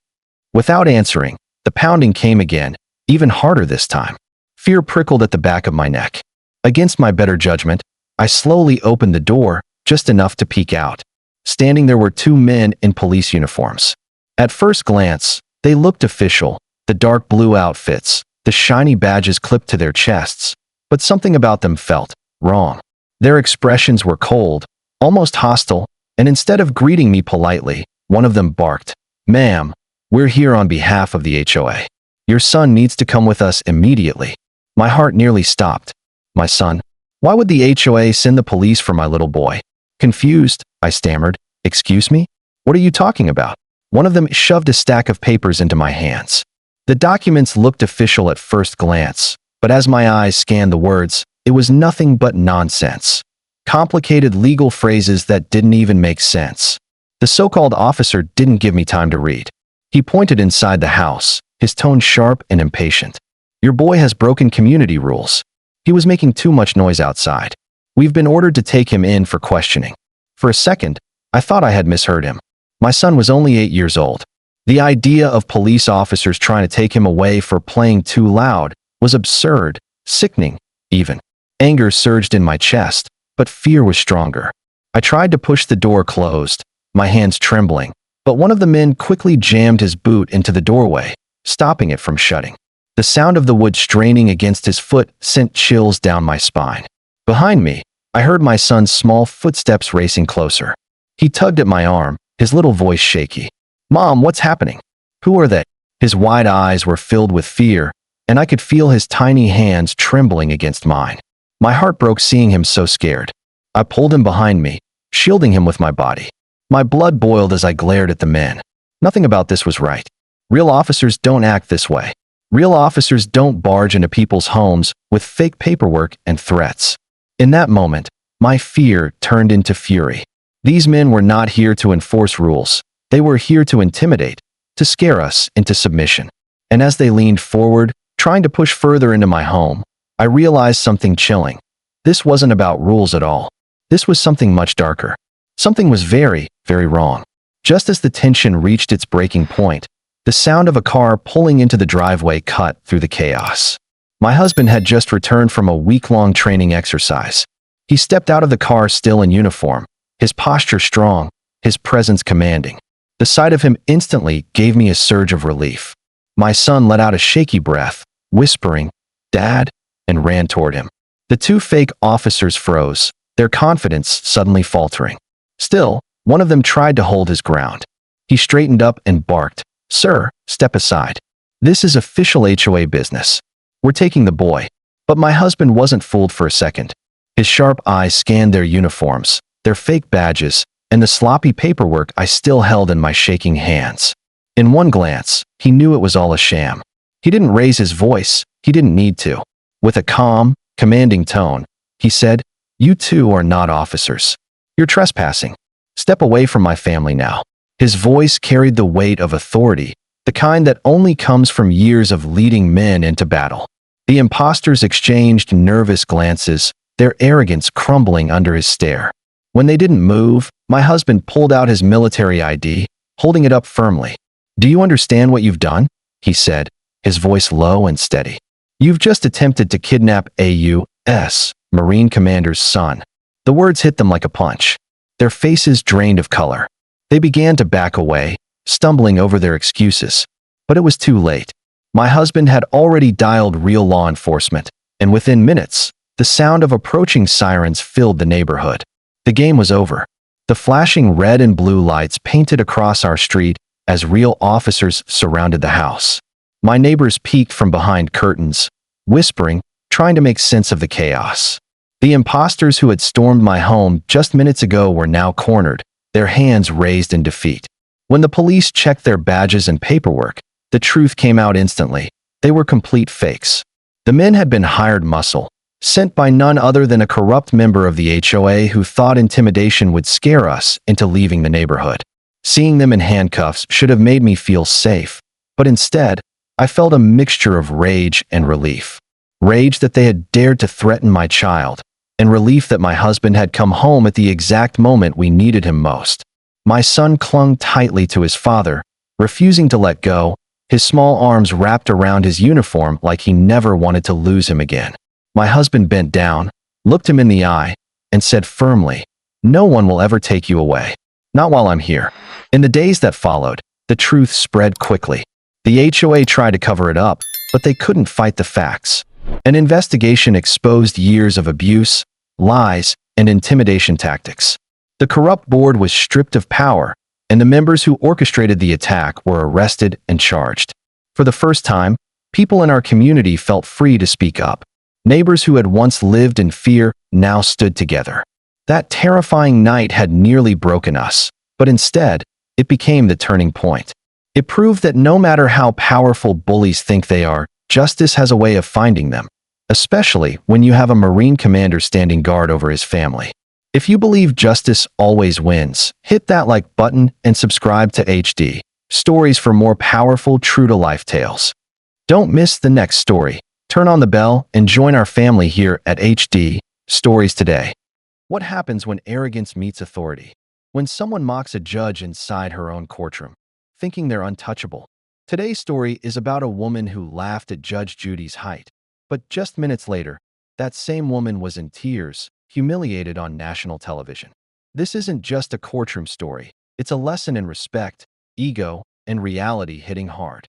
Without answering, the pounding came again, even harder this time. Fear prickled at the back of my neck. Against my better judgment, I slowly opened the door, just enough to peek out. Standing there were two men in police uniforms. At first glance, they looked official, the dark blue outfits, the shiny badges clipped to their chests, but something about them felt wrong. Their expressions were cold, almost hostile, and instead of greeting me politely, one of them barked, "Ma'am, we're here on behalf of the HOA. Your son needs to come with us immediately." My heart nearly stopped. My son? Why would the HOA send the police for my little boy? Confused, I stammered, "Excuse me? What are you talking about?" One of them shoved a stack of papers into my hands. The documents looked official at first glance, but as my eyes scanned the words, it was nothing but nonsense. Complicated legal phrases that didn't even make sense. The so-called officer didn't give me time to read. He pointed inside the house, his tone sharp and impatient. "Your boy has broken community rules. He was making too much noise outside. We've been ordered to take him in for questioning." For a second, I thought I had misheard him. My son was only 8 years old. The idea of police officers trying to take him away for playing too loud was absurd, sickening, even. Anger surged in my chest, but fear was stronger. I tried to push the door closed, my hands trembling, but one of the men quickly jammed his boot into the doorway, stopping it from shutting. The sound of the wood straining against his foot sent chills down my spine. Behind me, I heard my son's small footsteps racing closer. He tugged at my arm, his little voice shaky. "Mom, what's happening? Who are they?" His wide eyes were filled with fear, and I could feel his tiny hands trembling against mine. My heart broke seeing him so scared. I pulled him behind me, shielding him with my body. My blood boiled as I glared at the men. Nothing about this was right. Real officers don't act this way. Real officers don't barge into people's homes with fake paperwork and threats. In that moment, my fear turned into fury. These men were not here to enforce rules. They were here to intimidate, to scare us into submission. And as they leaned forward, trying to push further into my home, I realized something chilling. This wasn't about rules at all. This was something much darker. Something was very, very wrong. Just as the tension reached its breaking point, the sound of a car pulling into the driveway cut through the chaos. My husband had just returned from a week-long training exercise. He stepped out of the car still in uniform, his posture strong, his presence commanding. The sight of him instantly gave me a surge of relief. My son let out a shaky breath, whispering, "Dad," and ran toward him. The two fake officers froze, their confidence suddenly faltering. Still, one of them tried to hold his ground. He straightened up and barked, "Sir, step aside. This is official HOA business. We're taking the boy." But my husband wasn't fooled for a second. His sharp eyes scanned their uniforms, their fake badges, and the sloppy paperwork I still held in my shaking hands. In one glance, he knew it was all a sham. He didn't raise his voice. He didn't need to. With a calm, commanding tone, he said, "You two are not officers. You're trespassing. Step away from my family now." His voice carried the weight of authority, the kind that only comes from years of leading men into battle. The imposters exchanged nervous glances, their arrogance crumbling under his stare. When they didn't move, my husband pulled out his military ID, holding it up firmly. "Do you understand what you've done?" he said, his voice low and steady. "You've just attempted to kidnap a U.S. Marine commander's son." The words hit them like a punch. Their faces drained of color. They began to back away, stumbling over their excuses. But it was too late. My husband had already dialed real law enforcement, and within minutes, the sound of approaching sirens filled the neighborhood. The game was over. The flashing red and blue lights painted across our street as real officers surrounded the house. My neighbors peeked from behind curtains, whispering, trying to make sense of the chaos. The imposters who had stormed my home just minutes ago were now cornered, their hands raised in defeat. When the police checked their badges and paperwork, the truth came out instantly. They were complete fakes. The men had been hired muscle, sent by none other than a corrupt member of the HOA who thought intimidation would scare us into leaving the neighborhood. Seeing them in handcuffs should have made me feel safe, but instead, I felt a mixture of rage and relief. Rage that they had dared to threaten my child, and relief that my husband had come home at the exact moment we needed him most. My son clung tightly to his father, refusing to let go, his small arms wrapped around his uniform like he never wanted to lose him again. My husband bent down, looked him in the eye, and said firmly, "No one will ever take you away. Not while I'm here." In the days that followed, the truth spread quickly. The HOA tried to cover it up, but they couldn't fight the facts. An investigation exposed years of abuse, lies, and intimidation tactics. The corrupt board was stripped of power, and the members who orchestrated the attack were arrested and charged. For the first time, people in our community felt free to speak up. Neighbors who had once lived in fear now stood together. That terrifying night had nearly broken us, but instead, it became the turning point. It proved that no matter how powerful bullies think they are, justice has a way of finding them, especially when you have a Marine commander standing guard over his family. If you believe justice always wins, hit that like button and subscribe to HD Stories for more powerful, true-to-life tales. Don't miss the next story. Turn on the bell and join our family here at HD Stories today. What happens when arrogance meets authority? When someone mocks a judge inside her own courtroom, thinking they're untouchable. Today's story is about a woman who laughed at Judge Judy's height. But just minutes later, that same woman was in tears, humiliated on national television. This isn't just a courtroom story. It's a lesson in respect, ego, and reality hitting hard.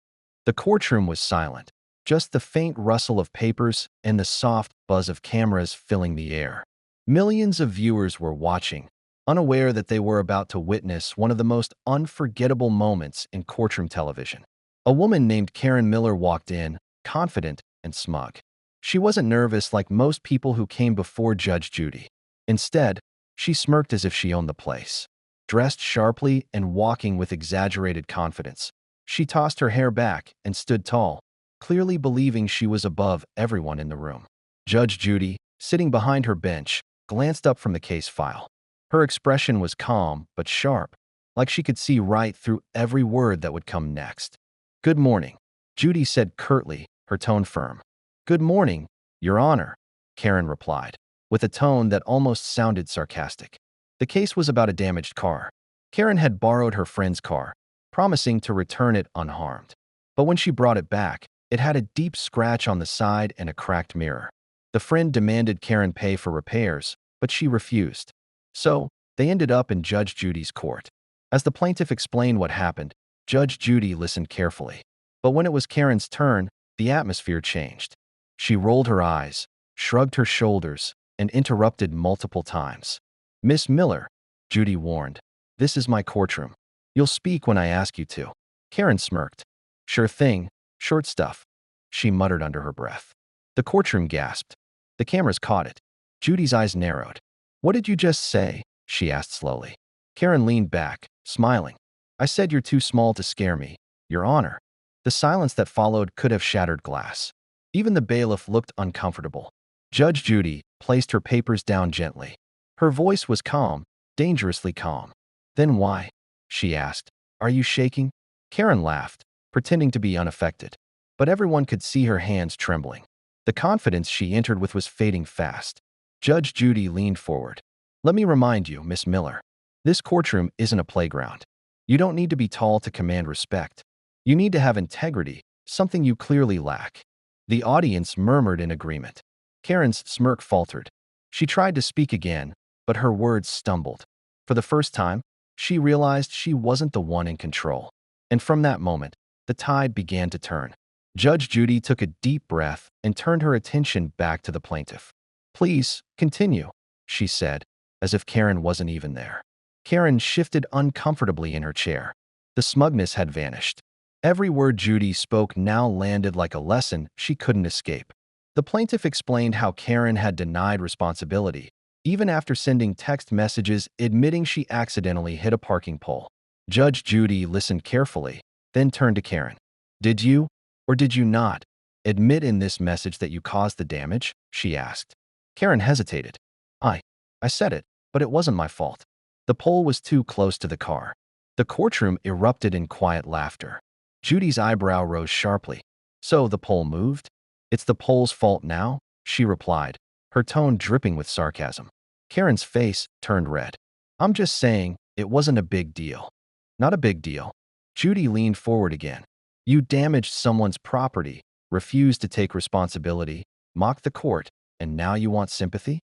The courtroom was silent, just the faint rustle of papers and the soft buzz of cameras filling the air. Millions of viewers were watching, unaware that they were about to witness one of the most unforgettable moments in courtroom television. A woman named Karen Miller walked in, confident and smug. She wasn't nervous like most people who came before Judge Judy. Instead, she smirked as if she owned the place. Dressed sharply and walking with exaggerated confidence, she tossed her hair back and stood tall, clearly believing she was above everyone in the room. Judge Judy, sitting behind her bench, glanced up from the case file. Her expression was calm but sharp, like she could see right through every word that would come next. "Good morning," Judy said curtly, her tone firm. "Good morning, Your Honor," Karen replied. with a tone that almost sounded sarcastic. The case was about a damaged car. Karen had borrowed her friend's car, promising to return it unharmed. But when she brought it back, it had a deep scratch on the side and a cracked mirror. The friend demanded Karen pay for repairs, but she refused. So, they ended up in Judge Judy's court. As the plaintiff explained what happened, Judge Judy listened carefully. But when it was Karen's turn, the atmosphere changed. She rolled her eyes, shrugged her shoulders, and interrupted multiple times. "Miss Miller," Judy warned, "this is my courtroom. You'll speak when I ask you to." Karen smirked. "Sure thing, short stuff," she muttered under her breath. The courtroom gasped. The cameras caught it. Judy's eyes narrowed. "What did you just say?" she asked slowly. Karen leaned back, smiling. "I said you're too small to scare me, Your Honor." The silence that followed could have shattered glass. Even the bailiff looked uncomfortable. Judge Judy placed her papers down gently. Her voice was calm, dangerously calm. "Then why?" she asked. "Are you shaking?" Karen laughed, pretending to be unaffected. But everyone could see her hands trembling. The confidence she entered with was fading fast. Judge Judy leaned forward. "Let me remind you, Miss Miller, this courtroom isn't a playground. You don't need to be tall to command respect. You need to have integrity, something you clearly lack." The audience murmured in agreement. Karen's smirk faltered. She tried to speak again, but her words stumbled. For the first time, she realized she wasn't the one in control. And from that moment, the tide began to turn. Judge Judy took a deep breath and turned her attention back to the plaintiff. "Please, continue," she said, as if Karen wasn't even there. Karen shifted uncomfortably in her chair. The smugness had vanished. Every word Judy spoke now landed like a lesson she couldn't escape. The plaintiff explained how Karen had denied responsibility, even after sending text messages admitting she accidentally hit a parking pole. Judge Judy listened carefully, then turned to Karen. "Did you, or did you not, admit in this message that you caused the damage?" she asked. Karen hesitated. I said it, but it wasn't my fault. The pole was too close to the car." The courtroom erupted in quiet laughter. Judy's eyebrow rose sharply. "So the pole moved? It's the pole's fault now?" she replied, her tone dripping with sarcasm. Karen's face turned red. "I'm just saying, it wasn't a big deal." "Not a big deal." Judy leaned forward again. "You damaged someone's property, refused to take responsibility, mocked the court, and now you want sympathy?"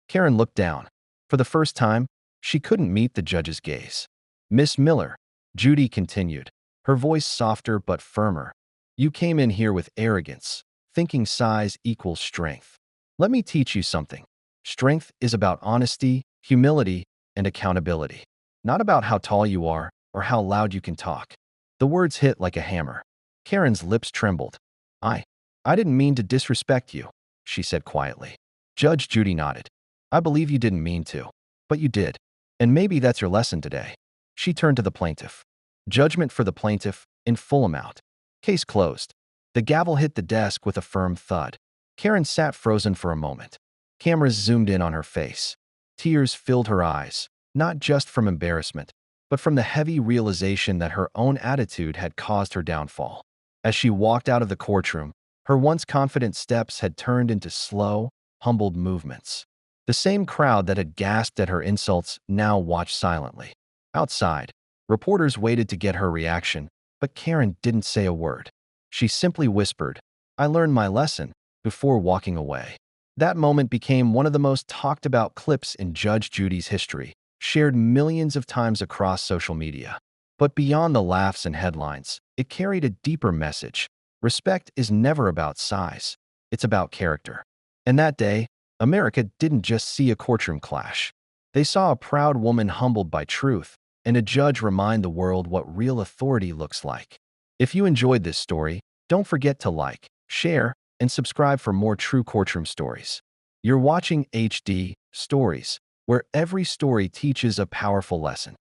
Karen looked down. For the first time, she couldn't meet the judge's gaze. "Miss Miller," Judy continued, her voice softer but firmer, "you came in here with arrogance, thinking size equals strength. Let me teach you something. Strength is about honesty, humility, and accountability. Not about how tall you are or how loud you can talk." The words hit like a hammer. Karen's lips trembled. I didn't mean to disrespect you," she said quietly. Judge Judy nodded. "I believe you didn't mean to, but you did. And maybe that's your lesson today." She turned to the plaintiff. Judgment for the plaintiff, in full amount. Case closed. The gavel hit the desk with a firm thud. Karen sat frozen for a moment. Cameras zoomed in on her face. Tears filled her eyes, not just from embarrassment, but from the heavy realization that her own attitude had caused her downfall. As she walked out of the courtroom, her once confident steps had turned into slow, humbled movements. The same crowd that had gasped at her insults now watched silently. Outside, reporters waited to get her reaction, but Karen didn't say a word. She simply whispered, "I learned my lesson," before walking away. That moment became one of the most talked about clips in Judge Judy's history, shared millions of times across social media. But beyond the laughs and headlines, it carried a deeper message. Respect is never about size. It's about character. And that day, America didn't just see a courtroom clash. They saw a proud woman humbled by truth, and a judge remind the world what real authority looks like. If you enjoyed this story, don't forget to like, share, and subscribe for more true courtroom stories. You're watching HD Stories, where every story teaches a powerful lesson.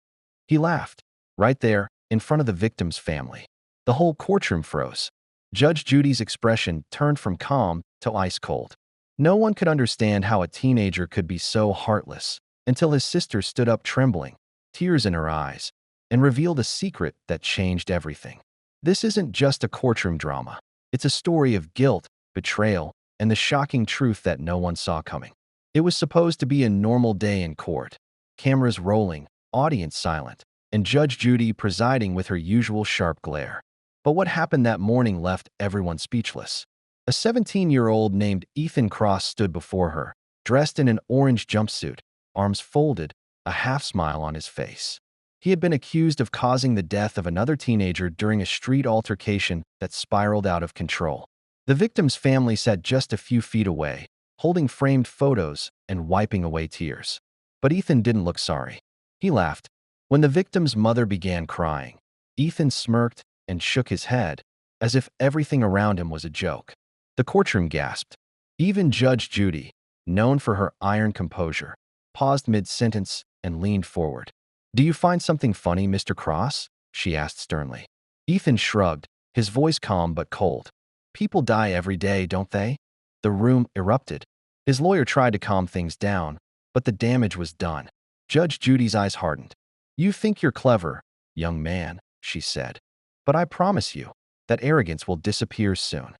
He laughed, right there, in front of the victim's family. The whole courtroom froze. Judge Judy's expression turned from calm to ice cold. No one could understand how a teenager could be so heartless, until his sister stood up trembling, tears in her eyes, and revealed a secret that changed everything. This isn't just a courtroom drama. It's a story of guilt, betrayal, and the shocking truth that no one saw coming. It was supposed to be a normal day in court. Cameras rolling, audience silent, and Judge Judy presiding with her usual sharp glare. But what happened that morning left everyone speechless. A 17-year-old named Ethan Cross stood before her, dressed in an orange jumpsuit, arms folded, a half-smile on his face. He had been accused of causing the death of another teenager during a street altercation that spiraled out of control. The victim's family sat just a few feet away, holding framed photos and wiping away tears. But Ethan didn't look sorry. He laughed. When the victim's mother began crying, Ethan smirked and shook his head, as if everything around him was a joke. The courtroom gasped. Even Judge Judy, known for her iron composure, paused mid-sentence and leaned forward. "Do you find something funny, Mr. Cross?" she asked sternly. Ethan shrugged, his voice calm but cold. "People die every day, don't they?" The room erupted. His lawyer tried to calm things down, but the damage was done. Judge Judy's eyes hardened. "You think you're clever, young man," she said. "But I promise you, that arrogance will disappear soon."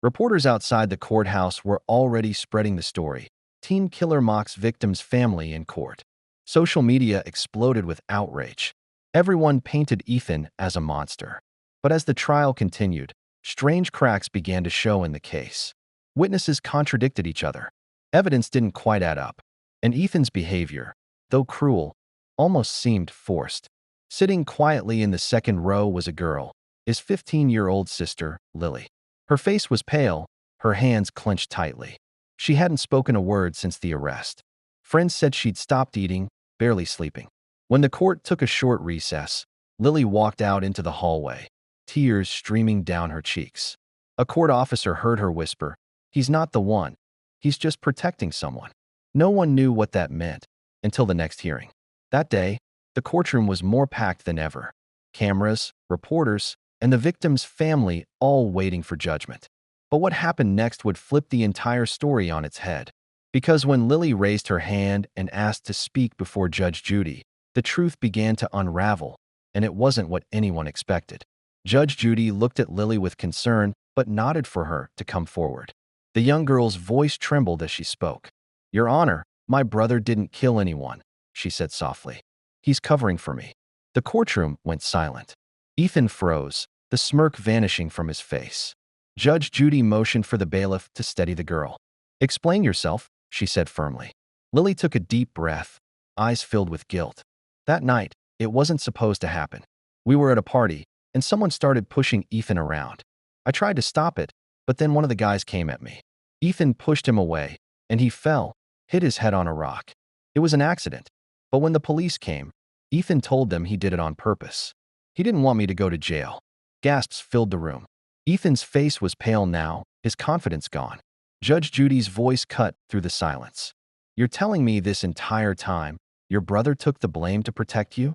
Reporters outside the courthouse were already spreading the story. Teen killer mocks victim's family in court. Social media exploded with outrage. Everyone painted Ethan as a monster. But as the trial continued, strange cracks began to show in the case. Witnesses contradicted each other. Evidence didn't quite add up. And Ethan's behavior, though cruel, almost seemed forced. Sitting quietly in the second row was a girl, his 15-year-old sister, Lily. Her face was pale, her hands clenched tightly. She hadn't spoken a word since the arrest. Friends said she'd stopped eating, barely sleeping. When the court took a short recess, Lily walked out into the hallway, tears streaming down her cheeks. A court officer heard her whisper, "He's not the one. He's just protecting someone." No one knew what that meant until the next hearing. That day, the courtroom was more packed than ever. Cameras, reporters, and the victim's family all waiting for judgment. But what happened next would flip the entire story on its head. Because when Lily raised her hand and asked to speak before Judge Judy, the truth began to unravel, and it wasn't what anyone expected. Judge Judy looked at Lily with concern, but nodded for her to come forward. The young girl's voice trembled as she spoke. "Your Honor, my brother didn't kill anyone," she said softly. "He's covering for me." The courtroom went silent. Ethan froze, the smirk vanishing from his face. Judge Judy motioned for the bailiff to steady the girl. "Explain yourself," she said firmly. Lily took a deep breath, eyes filled with guilt. "That night, it wasn't supposed to happen. We were at a party, and someone started pushing Ethan around. I tried to stop it, but then one of the guys came at me. Ethan pushed him away, and he fell, hit his head on a rock. It was an accident. But when the police came, Ethan told them he did it on purpose. He didn't want me to go to jail." Gasps filled the room. Ethan's face was pale now, his confidence gone. Judge Judy's voice cut through the silence. "You're telling me this entire time, your brother took the blame to protect you?"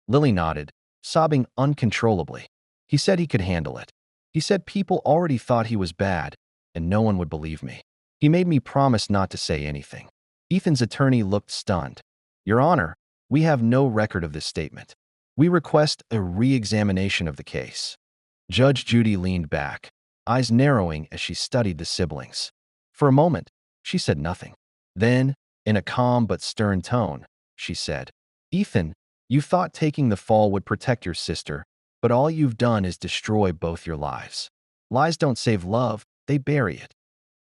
Lily nodded, sobbing uncontrollably. "He said he could handle it. He said people already thought he was bad, and no one would believe me. He made me promise not to say anything." Ethan's attorney looked stunned. "Your Honor, we have no record of this statement. We request a re-examination of the case." Judge Judy leaned back, eyes narrowing as she studied the siblings. For a moment, she said nothing. Then, in a calm but stern tone, she said, "Ethan, you thought taking the fall would protect your sister, but all you've done is destroy both your lives. Lies don't save love, they bury it."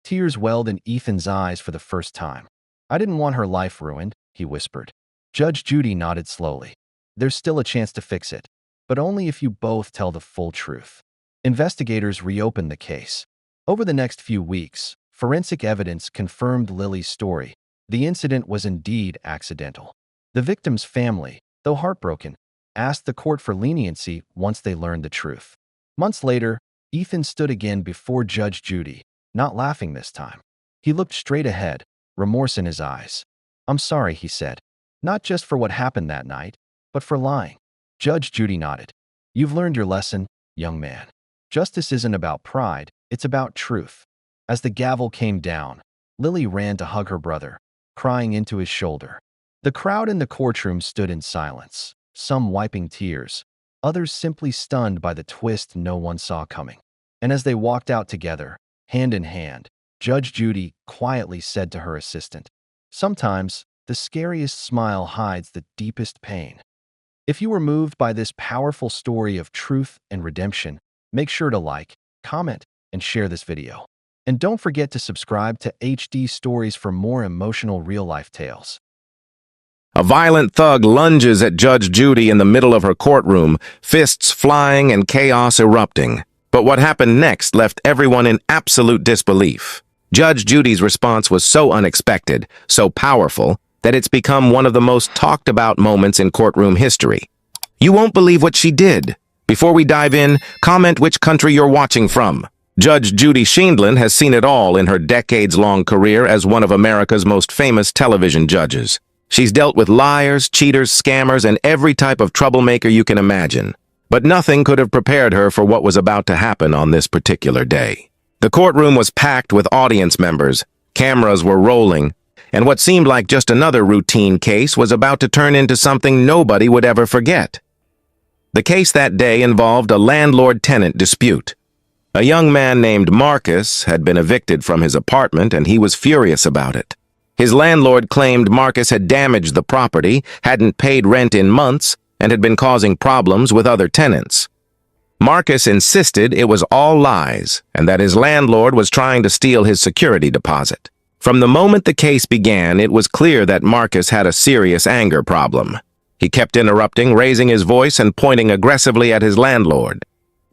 Tears welled in Ethan's eyes for the first time. "I didn't want her life ruined," he whispered. Judge Judy nodded slowly. "There's still a chance to fix it, but only if you both tell the full truth." Investigators reopened the case. Over the next few weeks, forensic evidence confirmed Lily's story. The incident was indeed accidental. The victim's family, though heartbroken, asked the court for leniency once they learned the truth. Months later, Ethan stood again before Judge Judy, not laughing this time. He looked straight ahead, remorse in his eyes. "I'm sorry," he said, "not just for what happened that night, but for lying." Judge Judy nodded. "You've learned your lesson, young man. Justice isn't about pride, it's about truth." As the gavel came down, Lily ran to hug her brother, crying into his shoulder. The crowd in the courtroom stood in silence, some wiping tears, others simply stunned by the twist no one saw coming. And as they walked out together, hand in hand, Judge Judy quietly said to her assistant, Sometimes, the scariest smile hides the deepest pain. If you were moved by this powerful story of truth and redemption, make sure to like, comment, and share this video. And don't forget to subscribe to HD Stories for more emotional real-life tales. A violent thug lunges at Judge Judy in the middle of her courtroom, fists flying and chaos erupting. But what happened next left everyone in absolute disbelief. Judge Judy's response was so unexpected, so powerful, that it's become one of the most talked about moments in courtroom history. You won't believe what she did. Before we dive in, comment which country you're watching from. Judge Judy Sheindlin has seen it all in her decades-long career as one of America's most famous television judges. She's dealt with liars, cheaters, scammers, and every type of troublemaker you can imagine. But nothing could have prepared her for what was about to happen on this particular day. The courtroom was packed with audience members, cameras were rolling, and what seemed like just another routine case was about to turn into something nobody would ever forget. The case that day involved a landlord-tenant dispute. A young man named Marcus had been evicted from his apartment, and he was furious about it. His landlord claimed Marcus had damaged the property, hadn't paid rent in months, and had been causing problems with other tenants. Marcus insisted it was all lies, and that his landlord was trying to steal his security deposit. From the moment the case began, it was clear that Marcus had a serious anger problem. He kept interrupting, raising his voice, and pointing aggressively at his landlord.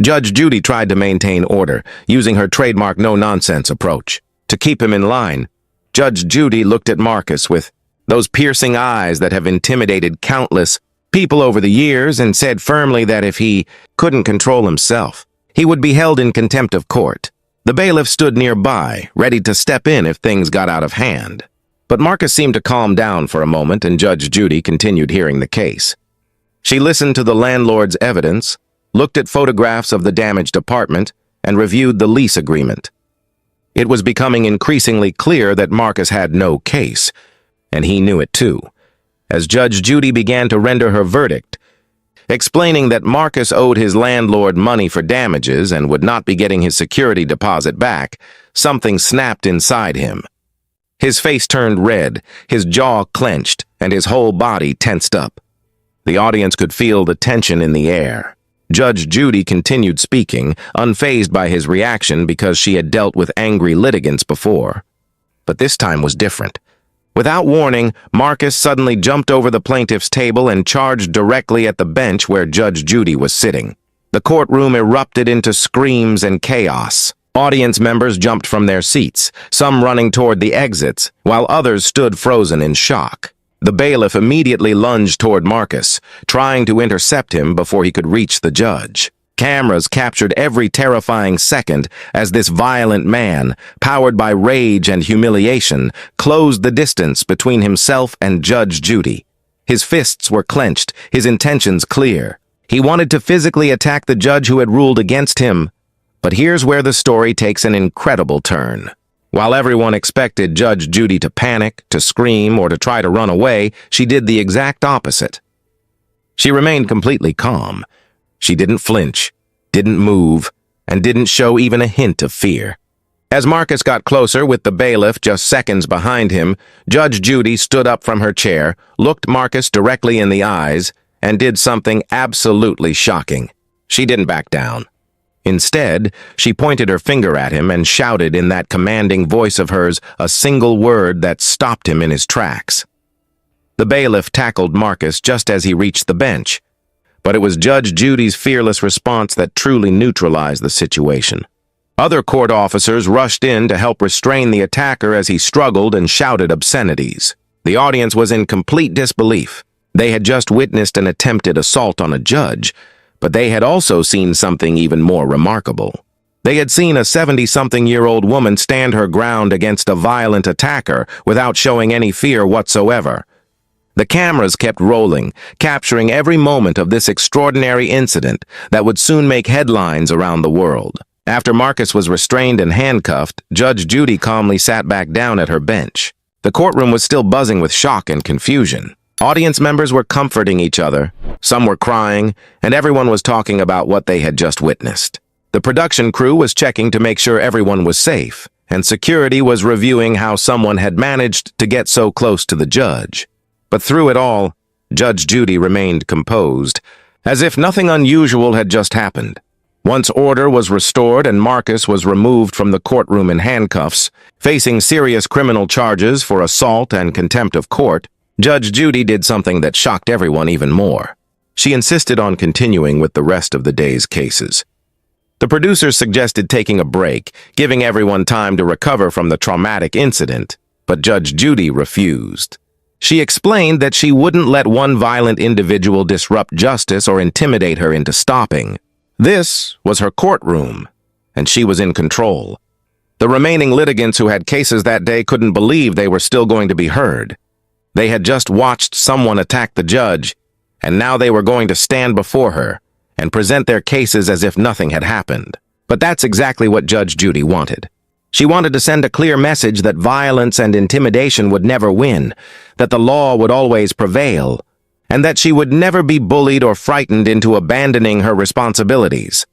Judge Judy tried to maintain order, using her trademark no-nonsense approach. To keep him in line, Judge Judy looked at Marcus with those piercing eyes that have intimidated countless people over the years and said firmly that if he couldn't control himself, he would be held in contempt of court. The bailiff stood nearby, ready to step in if things got out of hand. But Marcus seemed to calm down for a moment, and Judge Judy continued hearing the case. She listened to the landlord's evidence, looked at photographs of the damaged apartment, and reviewed the lease agreement. It was becoming increasingly clear that Marcus had no case, and he knew it too, as Judge Judy began to render her verdict, explaining that Marcus owed his landlord money for damages and would not be getting his security deposit back. Something snapped inside him. His face turned red, his jaw clenched, and his whole body tensed up. The audience could feel the tension in the air. Judge Judy continued speaking, unfazed by his reaction because she had dealt with angry litigants before. But this time was different. Without warning, Marcus suddenly jumped over the plaintiff's table and charged directly at the bench where Judge Judy was sitting. The courtroom erupted into screams and chaos. Audience members jumped from their seats, some running toward the exits, while others stood frozen in shock. The bailiff immediately lunged toward Marcus, trying to intercept him before he could reach the judge. Cameras captured every terrifying second as this violent man, powered by rage and humiliation, closed the distance between himself and Judge Judy. His fists were clenched, his intentions clear. He wanted to physically attack the judge who had ruled against him. But here's where the story takes an incredible turn. While everyone expected Judge Judy to panic, to scream, or to try to run away, she did the exact opposite. She remained completely calm. She didn't flinch, didn't move, and didn't show even a hint of fear. As Marcus got closer with the bailiff just seconds behind him, Judge Judy stood up from her chair, looked Marcus directly in the eyes, and did something absolutely shocking. She didn't back down. Instead, she pointed her finger at him and shouted in that commanding voice of hers a single word that stopped him in his tracks. The bailiff tackled Marcus just as he reached the bench, but it was Judge Judy's fearless response that truly neutralized the situation. Other court officers rushed in to help restrain the attacker as he struggled and shouted obscenities. The audience was in complete disbelief. They had just witnessed an attempted assault on a judge, but they had also seen something even more remarkable. They had seen a 70-something-year-old woman stand her ground against a violent attacker without showing any fear whatsoever. The cameras kept rolling, capturing every moment of this extraordinary incident that would soon make headlines around the world. After Marcus was restrained and handcuffed, Judge Judy calmly sat back down at her bench. The courtroom was still buzzing with shock and confusion. Audience members were comforting each other, some were crying, and everyone was talking about what they had just witnessed. The production crew was checking to make sure everyone was safe, and security was reviewing how someone had managed to get so close to the judge. But through it all, Judge Judy remained composed, as if nothing unusual had just happened. Once order was restored and Marcus was removed from the courtroom in handcuffs, facing serious criminal charges for assault and contempt of court, Judge Judy did something that shocked everyone even more. She insisted on continuing with the rest of the day's cases. The producers suggested taking a break, giving everyone time to recover from the traumatic incident, but Judge Judy refused. She explained that she wouldn't let one violent individual disrupt justice or intimidate her into stopping. This was her courtroom, and she was in control. The remaining litigants who had cases that day couldn't believe they were still going to be heard. They had just watched someone attack the judge, and now they were going to stand before her and present their cases as if nothing had happened. But that's exactly what Judge Judy wanted. She wanted to send a clear message that violence and intimidation would never win, that the law would always prevail, and that she would never be bullied or frightened into abandoning her responsibilities.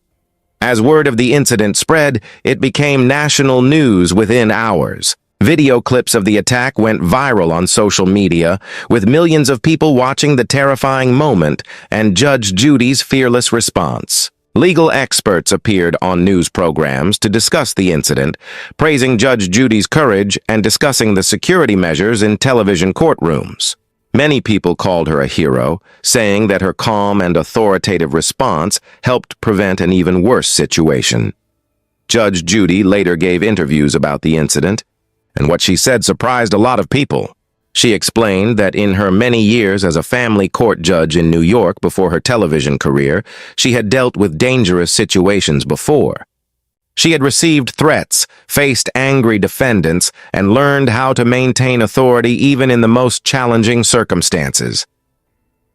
As word of the incident spread, it became national news within hours. Video clips of the attack went viral on social media, with millions of people watching the terrifying moment and Judge Judy's fearless response. Legal experts appeared on news programs to discuss the incident, praising Judge Judy's courage and discussing the security measures in television courtrooms. Many people called her a hero, saying that her calm and authoritative response helped prevent an even worse situation. Judge Judy later gave interviews about the incident, and what she said surprised a lot of people. She explained that in her many years as a family court judge in New York before her television career, she had dealt with dangerous situations before. She had received threats, faced angry defendants, and learned how to maintain authority even in the most challenging circumstances.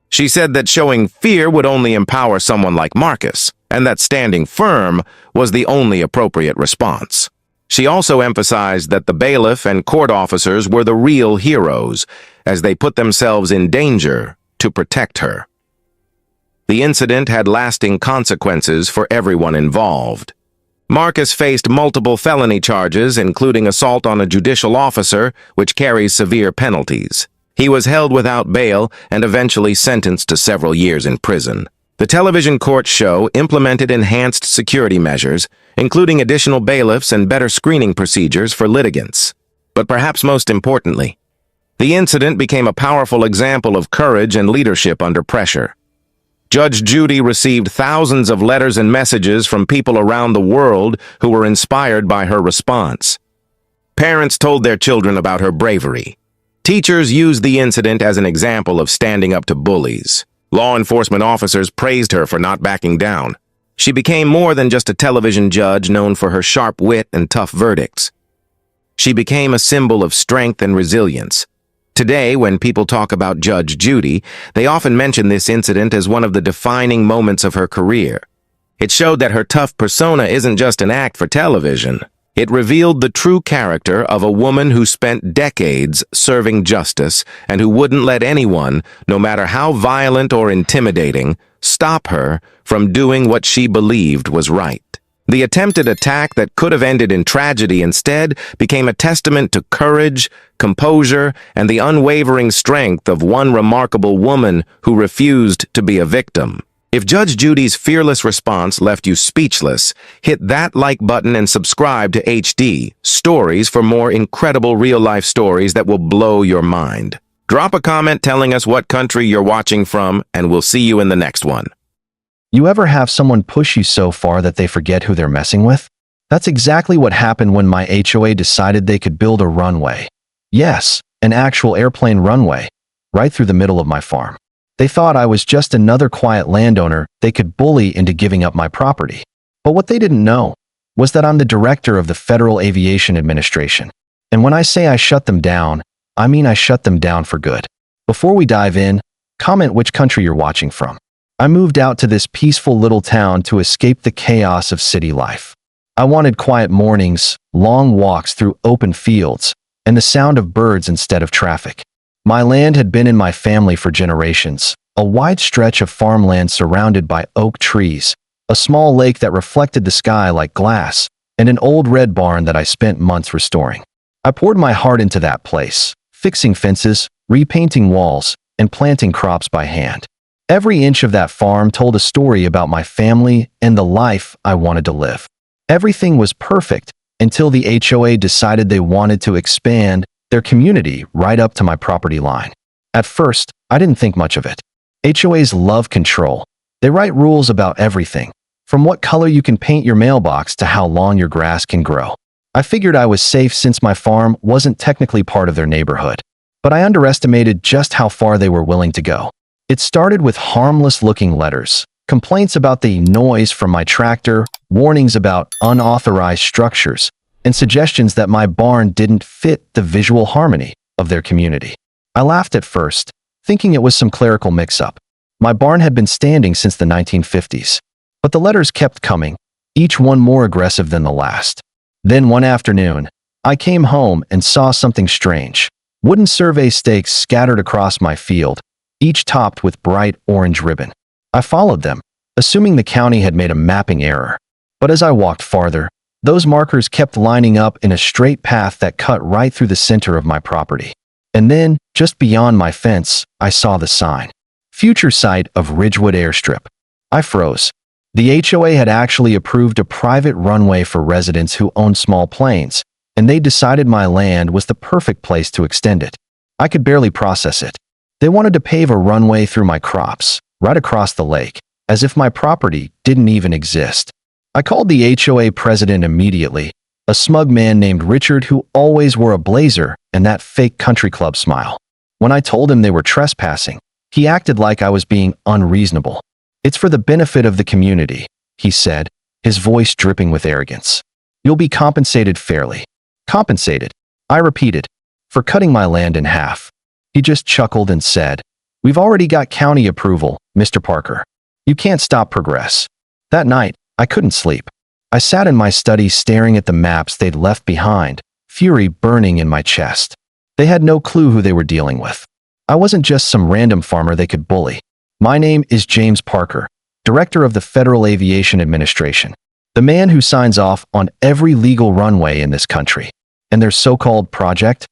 She said that showing fear would only empower someone like Marcus, and that standing firm was the only appropriate response. She also emphasized that the bailiff and court officers were the real heroes, as they put themselves in danger to protect her. The incident had lasting consequences for everyone involved. Marcus faced multiple felony charges, including assault on a judicial officer, which carries severe penalties. He was held without bail and eventually sentenced to several years in prison. The television court show implemented enhanced security measures, including additional bailiffs and better screening procedures for litigants. But perhaps most importantly, the incident became a powerful example of courage and leadership under pressure. Judge Judy received thousands of letters and messages from people around the world who were inspired by her response. Parents told their children about her bravery. Teachers used the incident as an example of standing up to bullies. Law enforcement officers praised her for not backing down. She became more than just a television judge known for her sharp wit and tough verdicts. She became a symbol of strength and resilience. Today, when people talk about Judge Judy, they often mention this incident as one of the defining moments of her career. It showed that her tough persona isn't just an act for television. It revealed the true character of a woman who spent decades serving justice and who wouldn't let anyone, no matter how violent or intimidating, stop her from doing what she believed was right. The attempted attack that could have ended in tragedy instead became a testament to courage, composure, and the unwavering strength of one remarkable woman who refused to be a victim. If Judge Judy's fearless response left you speechless, hit that like button and subscribe to HD Stories for more incredible real-life stories that will blow your mind. Drop a comment telling us what country you're watching from, and we'll see you in the next one. You ever have someone push you so far that they forget who they're messing with? That's exactly what happened when my HOA decided they could build a runway. Yes, an actual airplane runway, right through the middle of my farm. They thought I was just another quiet landowner they could bully into giving up my property. But what they didn't know was that I'm the director of the Federal Aviation Administration. And when I say I shut them down, I mean I shut them down for good. Before we dive in, comment which country you're watching from. I moved out to this peaceful little town to escape the chaos of city life. I wanted quiet mornings, long walks through open fields, and the sound of birds instead of traffic. My land had been in my family for generations, a wide stretch of farmland surrounded by oak trees, a small lake that reflected the sky like glass, and an old red barn that I spent months restoring. I poured my heart into that place, fixing fences, repainting walls, and planting crops by hand. Every inch of that farm told a story about my family and the life I wanted to live. Everything was perfect until the HOA decided they wanted to expand their community right up to my property line. At first, I didn't think much of it. HOAs love control. They write rules about everything, from what color you can paint your mailbox to how long your grass can grow. I figured I was safe since my farm wasn't technically part of their neighborhood, but I underestimated just how far they were willing to go. It started with harmless-looking letters, complaints about the noise from my tractor, warnings about unauthorized structures, and suggestions that my barn didn't fit the visual harmony of their community. I laughed at first, thinking it was some clerical mix-up. My barn had been standing since the 1950s. But the letters kept coming, each one more aggressive than the last. Then one afternoon, I came home and saw something strange. Wooden survey stakes scattered across my field, each topped with bright orange ribbon. I followed them, assuming the county had made a mapping error. But as I walked farther, those markers kept lining up in a straight path that cut right through the center of my property. And then, just beyond my fence, I saw the sign. Future site of Ridgewood Airstrip. I froze. The HOA had actually approved a private runway for residents who owned small planes, and they decided my land was the perfect place to extend it. I could barely process it. They wanted to pave a runway through my crops, right across the lake, as if my property didn't even exist. I called the HOA president immediately, a smug man named Richard who always wore a blazer and that fake country club smile. When I told him they were trespassing, he acted like I was being unreasonable. "It's for the benefit of the community," he said, his voice dripping with arrogance. "You'll be compensated fairly." Compensated, I repeated, for cutting my land in half. He just chuckled and said, "We've already got county approval, Mr. Parker. You can't stop progress." That night, I couldn't sleep. I sat in my study staring at the maps they'd left behind, fury burning in my chest. They had no clue who they were dealing with. I wasn't just some random farmer they could bully. My name is James Parker, Director of the Federal Aviation Administration, the man who signs off on every legal runway in this country. And their so-called project?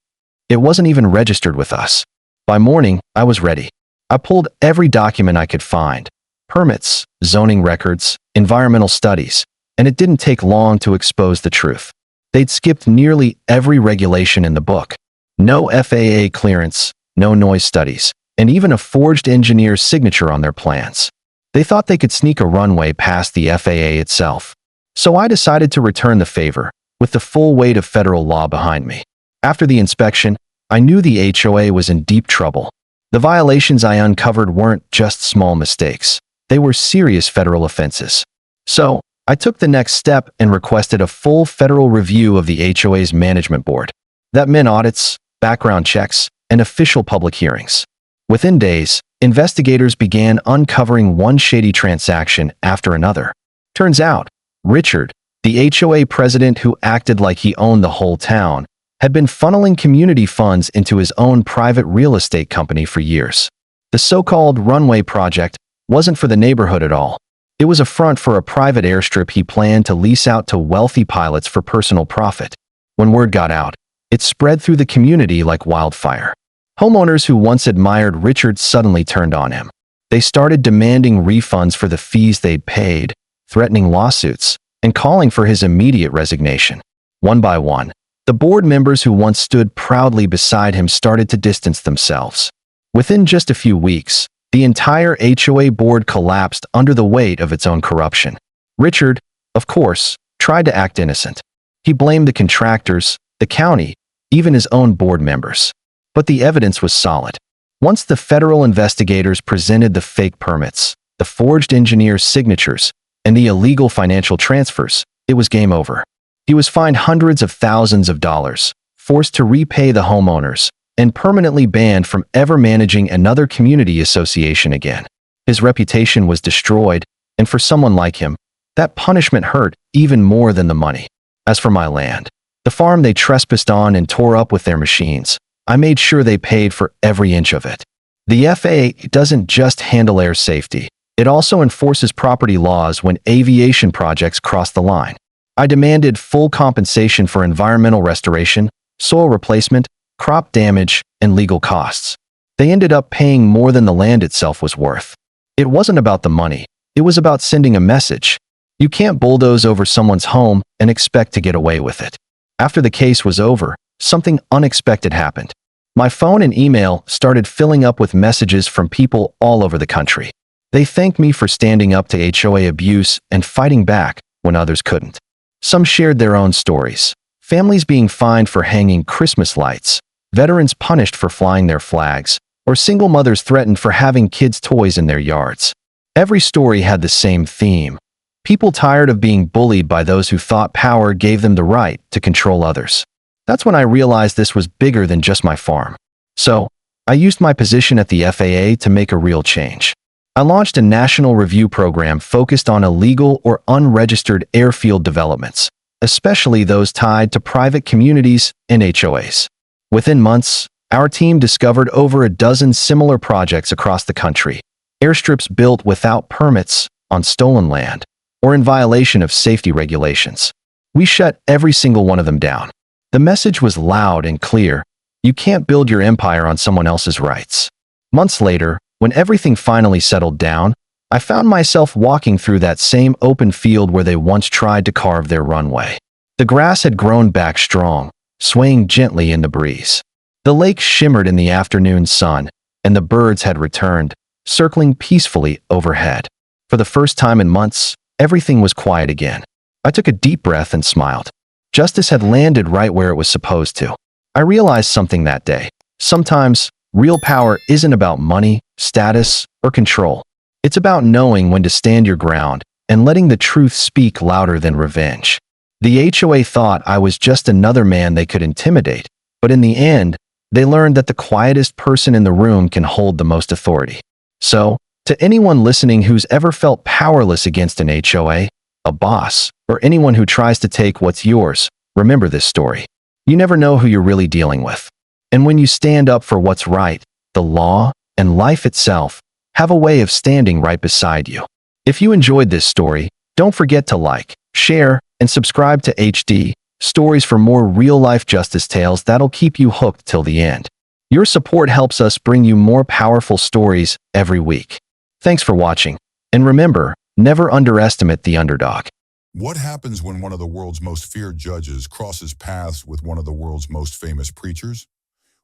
It wasn't even registered with us. By morning, I was ready. I pulled every document I could find: permits, zoning records, environmental studies, and it didn't take long to expose the truth. They'd skipped nearly every regulation in the book. No FAA clearance, no noise studies, and even a forged engineer's signature on their plans. They thought they could sneak a runway past the FAA itself. So I decided to return the favor, with the full weight of federal law behind me. After the inspection, I knew the HOA was in deep trouble. The violations I uncovered weren't just small mistakes. They were serious federal offenses. So, I took the next step and requested a full federal review of the HOA's management board. That meant audits, background checks, and official public hearings. Within days, investigators began uncovering one shady transaction after another. Turns out, Richard, the HOA president who acted like he owned the whole town, had been funneling community funds into his own private real estate company for years. The so-called runway project wasn't for the neighborhood at all. It was a front for a private airstrip he planned to lease out to wealthy pilots for personal profit. When word got out, it spread through the community like wildfire. Homeowners who once admired Richard suddenly turned on him. They started demanding refunds for the fees they'd paid, threatening lawsuits, and calling for his immediate resignation. One by one, the board members who once stood proudly beside him started to distance themselves. Within just a few weeks, the entire HOA board collapsed under the weight of its own corruption. Richard, of course, tried to act innocent. He blamed the contractors, the county, even his own board members. But the evidence was solid. Once the federal investigators presented the fake permits, the forged engineers' signatures, and the illegal financial transfers, it was game over. He was fined hundreds of thousands of dollars, forced to repay the homeowners, and permanently banned from ever managing another community association again. His reputation was destroyed, and for someone like him, that punishment hurt even more than the money. As for my land, the farm they trespassed on and tore up with their machines, I made sure they paid for every inch of it. The FAA doesn't just handle air safety. It also enforces property laws when aviation projects cross the line. I demanded full compensation for environmental restoration, soil replacement, crop damage, and legal costs. They ended up paying more than the land itself was worth. It wasn't about the money. It was about sending a message. You can't bulldoze over someone's home and expect to get away with it. After the case was over, something unexpected happened. My phone and email started filling up with messages from people all over the country. They thanked me for standing up to HOA abuse and fighting back when others couldn't. Some shared their own stories. Families being fined for hanging Christmas lights, veterans punished for flying their flags, or single mothers threatened for having kids' toys in their yards. Every story had the same theme. People tired of being bullied by those who thought power gave them the right to control others. That's when I realized this was bigger than just my farm. So, I used my position at the FAA to make a real change. I launched a national review program focused on illegal or unregistered airfield developments, especially those tied to private communities and HOAs. Within months, our team discovered over a dozen similar projects across the country, airstrips built without permits, on stolen land, or in violation of safety regulations. We shut every single one of them down. The message was loud and clear: you can't build your empire on someone else's rights. Months later, when everything finally settled down, I found myself walking through that same open field where they once tried to carve their runway. The grass had grown back strong, swaying gently in the breeze. The lake shimmered in the afternoon sun, and the birds had returned, circling peacefully overhead. For the first time in months, everything was quiet again. I took a deep breath and smiled. Justice had landed right where it was supposed to. I realized something that day. Sometimes, real power isn't about money, status, or control. It's about knowing when to stand your ground and letting the truth speak louder than revenge. The HOA thought I was just another man they could intimidate, but in the end, they learned that the quietest person in the room can hold the most authority. So, to anyone listening who's ever felt powerless against an HOA, a boss, or anyone who tries to take what's yours, remember this story. You never know who you're really dealing with. And when you stand up for what's right, the law and life itself have a way of standing right beside you. If you enjoyed this story, don't forget to like, share, and subscribe to HD Stories for more real-life justice tales that'll keep you hooked till the end. Your support helps us bring you more powerful stories every week. Thanks for watching, and remember, never underestimate the underdog. What happens when one of the world's most feared judges crosses paths with one of the world's most famous preachers?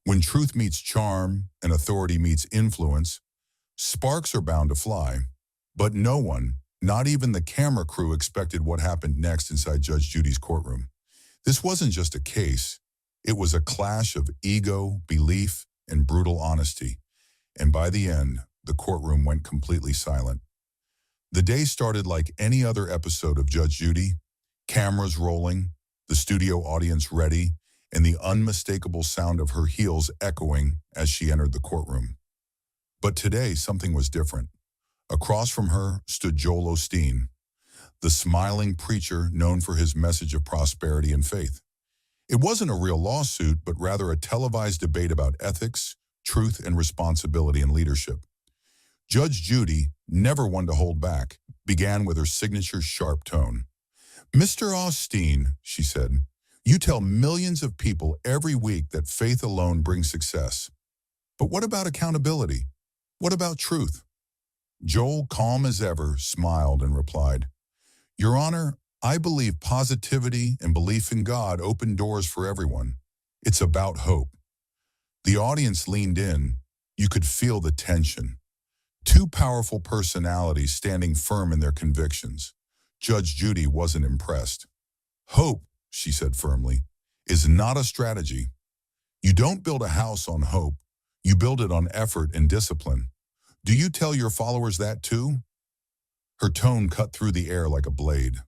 When truth meets charm and authority meets influence, sparks are bound to fly. But no one, not even the camera crew, expected what happened next inside Judge Judy's courtroom. This wasn't just a case. It was a clash of ego, belief, and brutal honesty. And by the end, the courtroom went completely silent. The day started like any other episode of Judge Judy, cameras rolling, the studio audience ready, and the unmistakable sound of her heels echoing as she entered the courtroom. But today, something was different. Across from her stood Joel Osteen, the smiling preacher known for his message of prosperity and faith. It wasn't a real lawsuit, but rather a televised debate about ethics, truth, and responsibility in leadership. Judge Judy, never one to hold back, began with her signature sharp tone. "Mr. Osteen," she said, "you tell millions of people every week that faith alone brings success. But what about accountability? What about truth?" Joel, calm as ever, smiled and replied, "Your Honor, I believe positivity and belief in God open doors for everyone. It's about hope." The audience leaned in. You could feel the tension. Two powerful personalities standing firm in their convictions. Judge Judy wasn't impressed. "Hope," she said firmly, "is not a strategy. You don't build a house on hope. You build it on effort and discipline. Do you tell your followers that too?" Her tone cut through the air like a blade.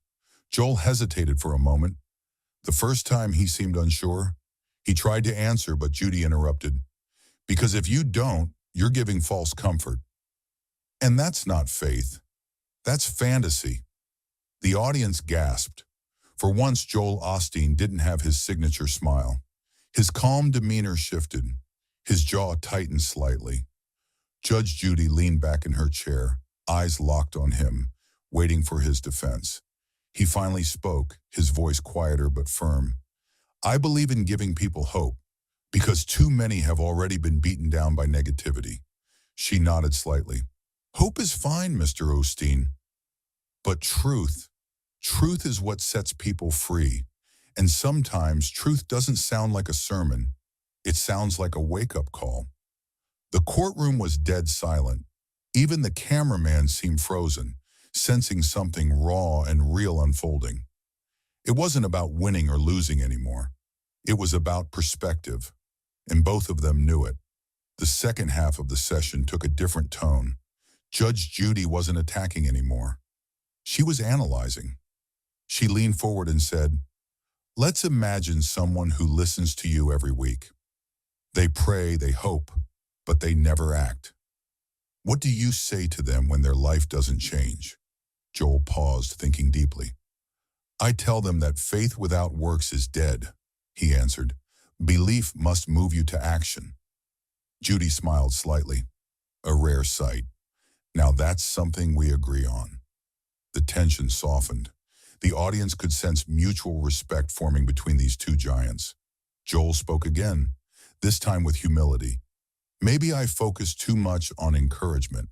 Joel hesitated for a moment. The first time he seemed unsure. He tried to answer, but Judy interrupted. "Because if you don't, you're giving false comfort. And that's not faith. That's fantasy." The audience gasped. For once, Joel Osteen didn't have his signature smile. His calm demeanor shifted. His jaw tightened slightly. Judge Judy leaned back in her chair, eyes locked on him, waiting for his defense. He finally spoke, his voice quieter but firm. I believe in giving people hope, because too many have already been beaten down by negativity. She nodded slightly. Hope is fine, Mr. Osteen. But truth is what sets people free. And sometimes truth doesn't sound like a sermon. It sounds like a wake-up call. The courtroom was dead silent. Even the cameraman seemed frozen, sensing something raw and real unfolding. It wasn't about winning or losing anymore. It was about perspective, and both of them knew it. The second half of the session took a different tone. Judge Judy wasn't attacking anymore. She was analyzing. She leaned forward and said, let's imagine someone who listens to you every week. They pray, they hope, but they never act. What do you say to them when their life doesn't change? Joel paused, thinking deeply. I tell them that faith without works is dead, he answered. Belief must move you to action. Judy smiled slightly. A rare sight. Now that's something we agree on. The tension softened. The audience could sense mutual respect forming between these two giants. Joel spoke again, this time with humility. Maybe I focus too much on encouragement,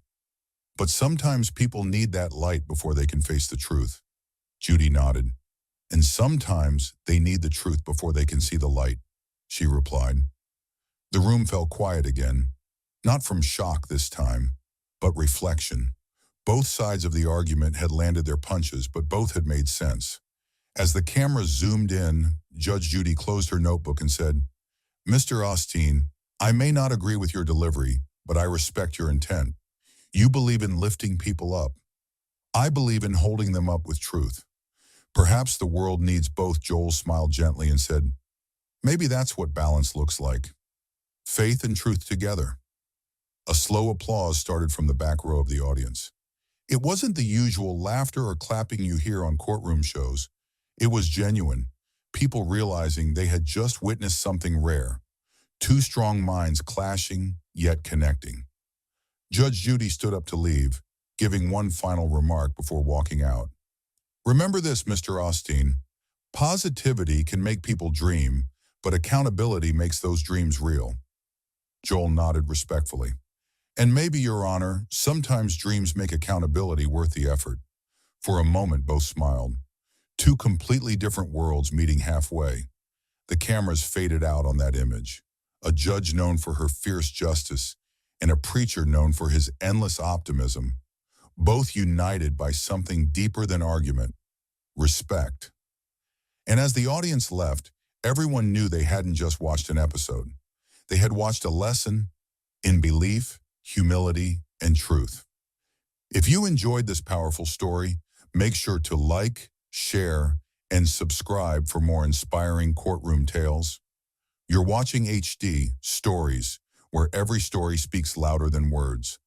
but sometimes people need that light before they can face the truth. Judy nodded. And sometimes they need the truth before they can see the light, she replied. The room fell quiet again, not from shock this time, but reflection. Both sides of the argument had landed their punches, but both had made sense. As the camera zoomed in, Judge Judy closed her notebook and said, Mr. Osteen, I may not agree with your delivery, but I respect your intent. You believe in lifting people up. I believe in holding them up with truth. Perhaps the world needs both. Joel smiled gently and said, maybe that's what balance looks like. Faith and truth together. A slow applause started from the back row of the audience. It wasn't the usual laughter or clapping you hear on courtroom shows. It was genuine, people realizing they had just witnessed something rare. Two strong minds clashing, yet connecting. Judge Judy stood up to leave, giving one final remark before walking out. Remember this, Mr. Osteen. Positivity can make people dream, but accountability makes those dreams real. Joel nodded respectfully. And maybe, Your Honor, sometimes dreams make accountability worth the effort. For a moment, both smiled. Two completely different worlds meeting halfway. The cameras faded out on that image. A judge known for her fierce justice and a preacher known for his endless optimism, both united by something deeper than argument, respect. And as the audience left, everyone knew they hadn't just watched an episode. They had watched a lesson in belief, humility, and truth. If you enjoyed this powerful story, make sure to like, share, and subscribe for more inspiring courtroom tales. You're watching HD Stories, where every story speaks louder than words.